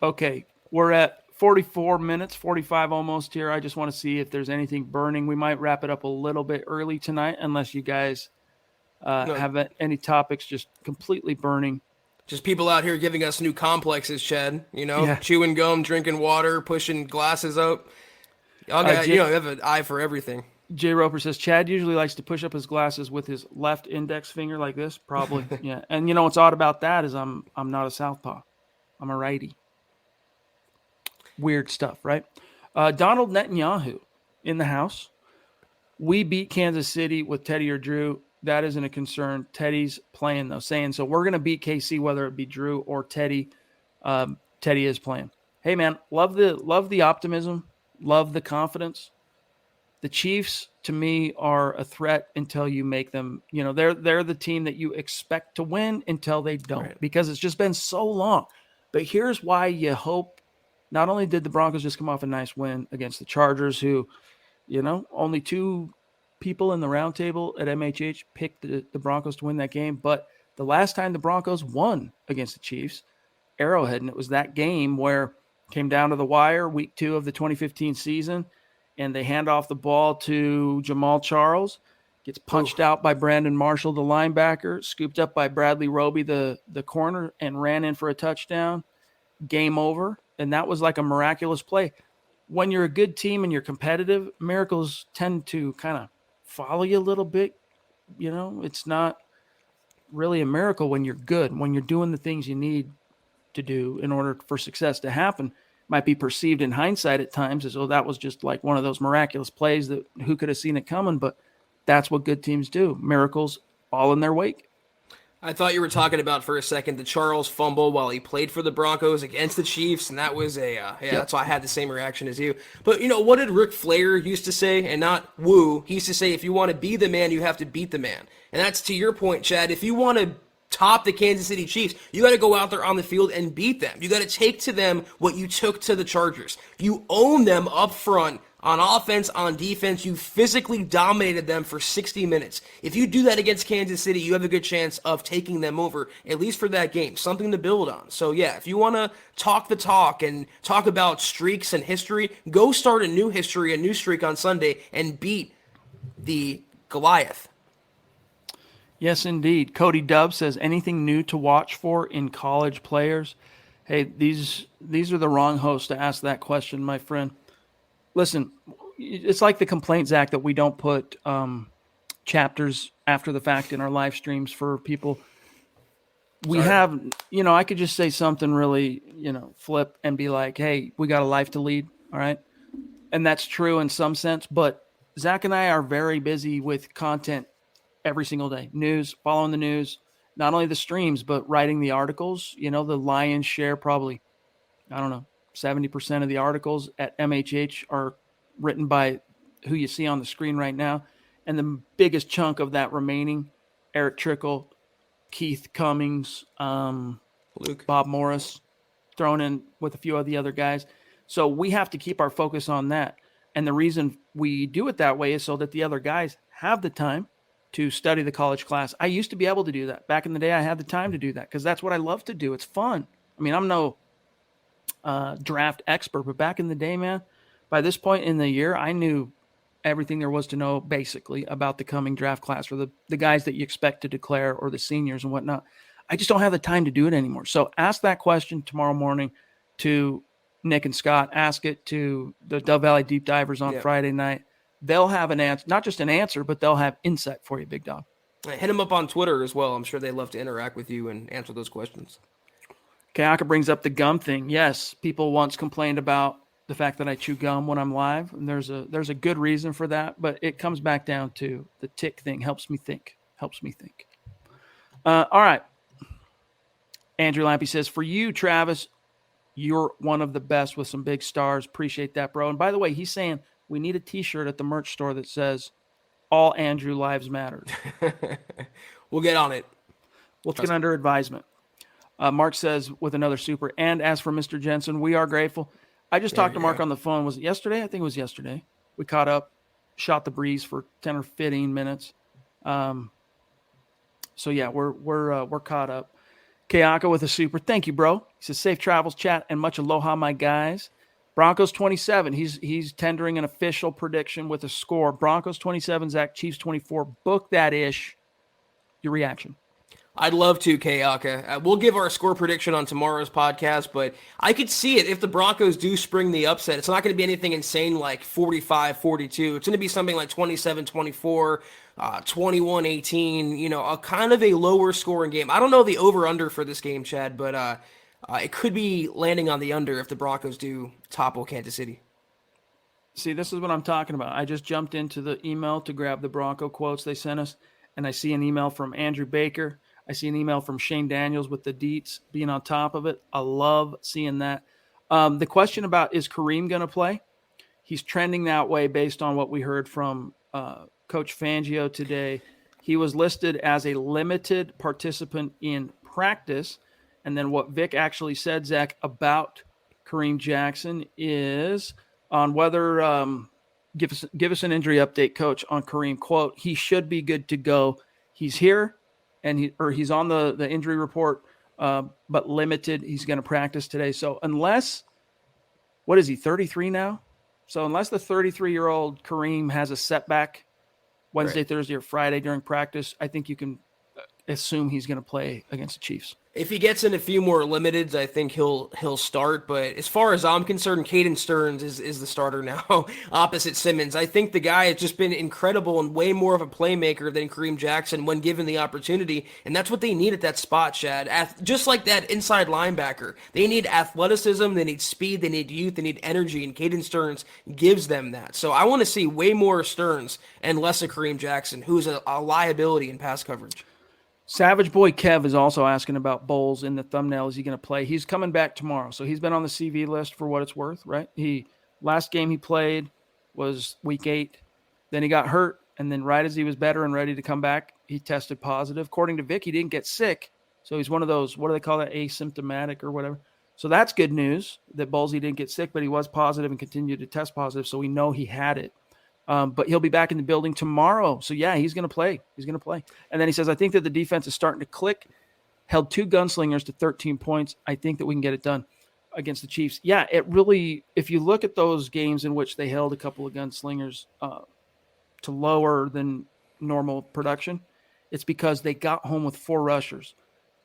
Okay, we're at 44 minutes, 45 almost here. I just want to see if there's anything burning. We might wrap it up a little bit early tonight, unless you guys have any topics just completely burning. Just people out here giving us new complexes, Chad. Yeah. Chewing gum, drinking water, pushing glasses up. Y'all got, you have an eye for everything. Jay Roper says, Chad usually likes to push up his glasses with his left index finger like this. Probably, yeah. And you know what's odd about that is I'm not a southpaw. I'm a righty. Weird stuff, right? Donald Netanyahu in the house. We beat Kansas City with Teddy or Drew. That isn't a concern. Teddy's playing, though, saying, so we're going to beat KC whether it be Drew or Teddy. Teddy is playing. Hey, man, love the optimism. Love the confidence. The Chiefs, to me, are a threat until you make them, they're the team that you expect to win until they don't, right? Because it's just been so long. But here's why you hope. Not only did the Broncos just come off a nice win against the Chargers, who, only 2 people in the round table at MHH picked the Broncos to win that game. But the last time the Broncos won against the Chiefs, Arrowhead, and it was that game where it came down to the wire, week 2 of the 2015 season, and they hand off the ball to Jamal Charles, gets punched out by Brandon Marshall, the linebacker, scooped up by Bradley Roby, the corner, and ran in for a touchdown. Game over. And that was like a miraculous play. When you're a good team and you're competitive, miracles tend to kind of follow you a little bit. It's not really a miracle when you're good, when you're doing the things you need to do in order for success to happen. Might be perceived in hindsight at times as though that was just like one of those miraculous plays that who could have seen it coming, but that's what good teams do. Miracles all in their wake. I thought you were talking about for a second the Charles fumble while he played for the Broncos against the Chiefs, and that was that's why I had the same reaction as you. But what did Ric Flair used to say, and not Woo? He used to say, if you want to be the man, you have to beat the man. And that's to your point, Chad. If you want to top the Kansas City Chiefs, you got to go out there on the field and beat them. You got to take to them what you took to the Chargers. You own them up front. On offense, on defense, you physically dominated them for 60 minutes. If you do that against Kansas City, you have a good chance of taking them over, at least for that game. Something to build on. So, yeah, if you want to talk the talk and talk about streaks and history, go start a new history, a new streak on Sunday, and beat the Goliath. Yes, indeed. Cody Dub says, anything new to watch for in college players? Hey, these are the wrong hosts to ask that question, my friend. Listen, it's like the complaint, Zach, that we don't put chapters after the fact in our live streams for people. We have, I could just say something really, flip and be like, hey, we got a life to lead, all right? And that's true in some sense, but Zach and I are very busy with content every single day. News, following the news, not only the streams, but writing the articles. The lion's share, probably, 70% of the articles at MHH are written by who you see on the screen right now. And the biggest chunk of that remaining, Eric Trickle, Keith Cummings, Luke, Bob Morris, thrown in with a few of the other guys. So we have to keep our focus on that. And the reason we do it that way is so that the other guys have the time to study the college class. I used to be able to do that. Back in the day, I had the time to do that because that's what I love to do. It's fun. I mean, I'm no draft expert, but back in the day, man, by this point in the year, I knew everything there was to know basically about the coming draft class for the guys that you expect to declare or the seniors and whatnot. I just don't have the time to do it anymore. So ask that question tomorrow morning to Nick and Scott. Ask it to the Dove Valley Deep Divers on Friday night. They'll have an answer, not just an answer, but they'll have insight for you, big dog. Hit them up on Twitter as well. I'm sure they love to interact with you and answer those questions. Kayaka brings up the gum thing. Yes, people once complained about the fact that I chew gum when I'm live, and there's a good reason for that, but it comes back down to the tick thing. Helps me think. All right. Andrew Lampy says, for you, Travis, you're one of the best with some big stars. Appreciate that, bro. And by the way, he's saying we need a T-shirt at the merch store that says all Andrew lives matter. We'll get on it. We'll get under advisement. Mark says with another super. And as for Mr. Jensen, we are grateful. I just talked to Mark on the phone. Was it yesterday? I think it was yesterday. We caught up, shot the breeze for 10 or 15 minutes. So yeah, we're caught up. Kayaka with a super. Thank you, bro. He says safe travels, chat, and much aloha, my guys. Broncos 27. He's tendering an official prediction with a score. Broncos 27, Zach, Chiefs 24. Book that ish. Your reaction? I'd love to, Kayaka. We'll give our score prediction on tomorrow's podcast, but I could see it if the Broncos do spring the upset. It's not going to be anything insane like 45-42. It's going to be something like 27-24, 21-18, a kind of a lower scoring game. I don't know the over-under for this game, Chad, but it could be landing on the under if the Broncos do topple Kansas City. See, this is what I'm talking about. I just jumped into the email to grab the Bronco quotes they sent us, and I see an email from Andrew Baker. I see an email from Shane Daniels with the deets being on top of it. I love seeing that. The question about is Kareem going to play? He's trending that way based on what we heard from Coach Fangio today. He was listed as a limited participant in practice. And then what Vic actually said, Zach, about Kareem Jackson is on whether give us an injury update, Coach, on Kareem. Quote, he should be good to go. He's here. And he's on the injury report, but limited. He's going to practice today. So unless, what is he, 33 now? So unless the 33-year-old Kareem has a setback Wednesday, Thursday, or Friday during practice, I think you can assume he's going to play against the Chiefs. If he gets in a few more limiteds, I think he'll start. But as far as I'm concerned, Caden Stearns is the starter now, opposite Simmons. I think the guy has just been incredible and way more of a playmaker than Kareem Jackson when given the opportunity. And that's what they need at that spot, Chad. Just like that inside linebacker. They need athleticism, they need speed, they need youth, they need energy, and Caden Stearns gives them that. So I want to see way more Stearns and less of Kareem Jackson, who's a liability in pass coverage. Savage Boy Kev is also asking about Bowles in the thumbnail. Is he going to play? He's coming back tomorrow. So he's been on the CV list for what it's worth, right? Last game he played was week 8. Then he got hurt. And then right as he was better and ready to come back, he tested positive. According to Vic, he didn't get sick. So he's one of those, what do they call that? Asymptomatic or whatever. So that's good news that Bowles, he didn't get sick, but he was positive and continued to test positive. So we know he had it. But he'll be back in the building tomorrow. So, yeah, he's going to play. He's going to play. And then he says, I think that the defense is starting to click. Held 2 gunslingers to 13 points. I think that we can get it done against the Chiefs. Yeah, it really – if you look at those games in which they held a couple of gunslingers to lower than normal production, it's because they got home with 4 rushers.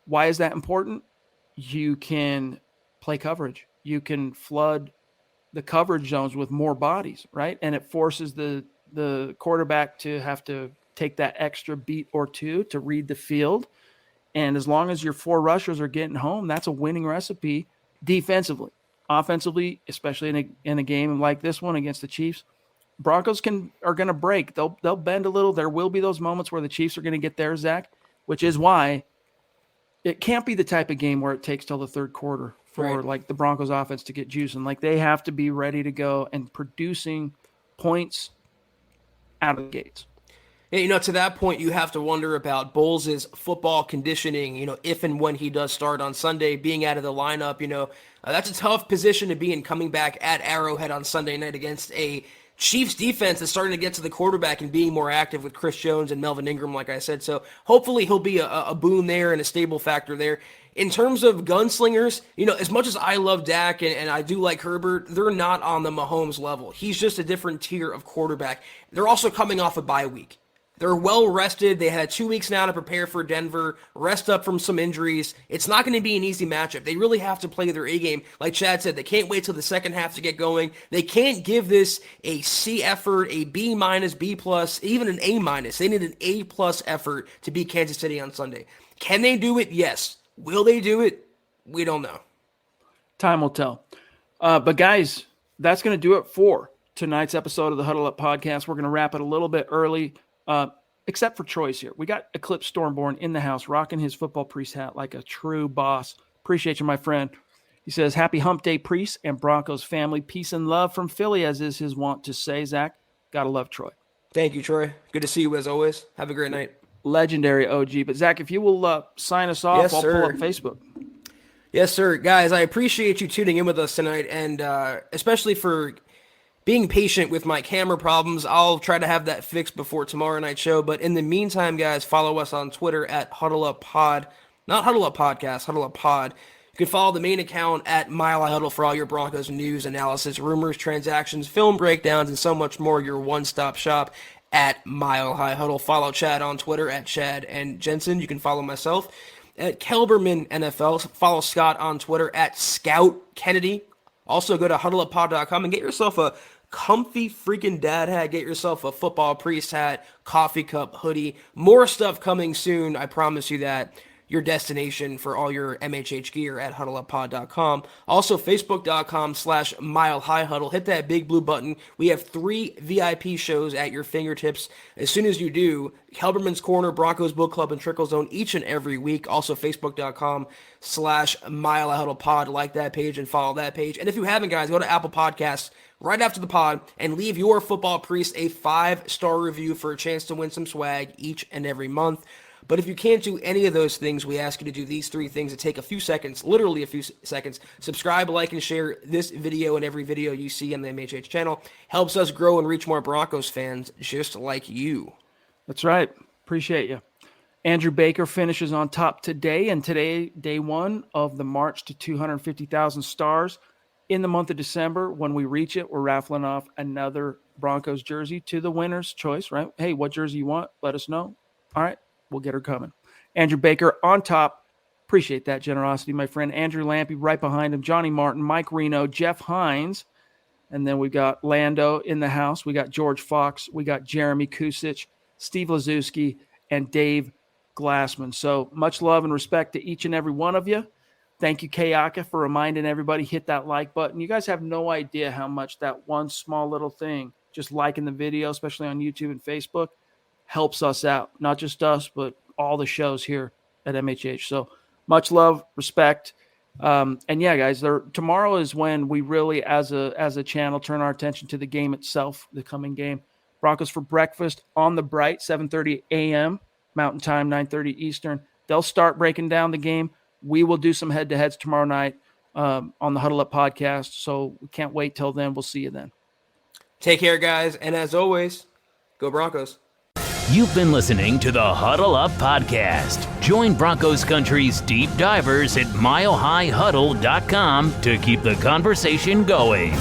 Why is that important? You can play coverage. You can flood the coverage zones with more bodies, right? And it forces the quarterback to have to take that extra beat or two to read the field. And as long as your 4 rushers are getting home, that's a winning recipe defensively. Offensively, especially in a game like this one against the Chiefs, Broncos are going to break. They'll bend a little. There will be those moments where the Chiefs are going to get there, Zach, which is why it can't be the type of game where it takes till the third quarter for like the Broncos offense to get juicing. Like they have to be ready to go and producing points out of the gates. Yeah, to that point, you have to wonder about Bowles' football conditioning, if and when he does start on Sunday, being out of the lineup, that's a tough position to be in coming back at Arrowhead on Sunday night against a Chiefs defense that's starting to get to the quarterback and being more active with Chris Jones and Melvin Ingram, like I said. So hopefully he'll be a boon there and a stable factor there. In terms of gunslingers, as much as I love Dak and I do like Herbert, they're not on the Mahomes level. He's just a different tier of quarterback. They're also coming off a bye week. They're well rested. They had 2 weeks now to prepare for Denver, rest up from some injuries. It's not going to be an easy matchup. They really have to play their A game. Like Chad said, they can't wait till the second half to get going. They can't give this a C effort, a B minus, B plus, even an A minus. They need an A plus effort to beat Kansas City on Sunday. Can they do it? Yes. Will they do it? We don't know. Time will tell. But guys, that's going to do it for tonight's episode of the Huddle Up Podcast. We're going to wrap it a little bit early. Except for Troy's here. We got Eclipse Stormborn in the house, rocking his football priest hat like a true boss. Appreciate you, my friend. He says, happy hump day, priest and Broncos family. Peace and love from Philly, as is his wont to say, Zach. Gotta love Troy. Thank you, Troy. Good to see you as always. Have a great night. Legendary OG. But Zach, if you will sign us off, yes, I'll sir. pull up Facebook. Yes, sir. Guys, I appreciate you tuning in with us tonight, and especially for being patient with my camera problems. I'll try to have that fixed before tomorrow night's show. But in the meantime, guys, follow us on Twitter at HuddleUpPod. Not Huddle Up Podcast, Huddle Up Pod. You can follow the main account at Mile High Huddle for all your Broncos news, analysis, rumors, transactions, film breakdowns, and so much more. Your one-stop shop at Mile High Huddle. Follow Chad on Twitter at Chad and Jensen. You can follow myself at Kelberman NFL. Follow Scott on Twitter at Scout Kennedy. Also go to huddleuppod.com and get yourself a comfy freaking dad hat. Get yourself a football priest hat, coffee cup, hoodie. More stuff coming soon. I promise you that. Your destination for all your MHH gear at huddleuppod.com. Also, facebook.com/Mile High Huddle. Hit that big blue button. We have 3 VIP shows at your fingertips. As soon as you do, Kelberman's Corner, Broncos Book Club, and Trickle Zone each and every week. Also, facebook.com/Mile High Huddle Pod. Like that page and follow that page. And if you haven't, guys, go to Apple Podcasts right after the pod and leave your football priest a 5-star review for a chance to win some swag each and every month. But if you can't do any of those things, we ask you to do these 3 things that take a few seconds, literally a few seconds. Subscribe, like, and share this video and every video you see on the MHH channel. Helps us grow and reach more Broncos fans just like you. That's right. Appreciate you. Andrew Baker finishes on top today, and today, day 1 of the march to 250,000 stars. In the month of December, when we reach it, we're raffling off another Broncos jersey to the winner's choice, right? Hey, what jersey you want? Let us know. All right. We'll get her coming. Andrew Baker on top. Appreciate that generosity, my friend. Andrew Lampy right behind him. Johnny Martin, Mike Reno, Jeff Hines. And then we got Lando in the house. We got George Fox. We got Jeremy Kusich, Steve Lazuski, and Dave Glassman. So much love and respect to each and every one of you. Thank you, Kayaka, for reminding everybody, hit that like button. You guys have no idea how much that one small little thing, just liking the video, especially on YouTube and Facebook, helps us out. Not just us, but all the shows here at MHH. So much love, respect. And yeah, guys, tomorrow is when we really, as a channel, turn our attention to the game itself, the coming game. Broncos for breakfast on the Bright, 7:30 a.m. Mountain Time, 9:30 Eastern. They'll start breaking down the game. We will do some head-to-heads tomorrow night on the Huddle Up podcast. So we can't wait till then. We'll see you then. Take care, guys. And as always, go Broncos. You've been listening to the Huddle Up Podcast. Join Broncos Country's deep divers at milehighhuddle.com to keep the conversation going.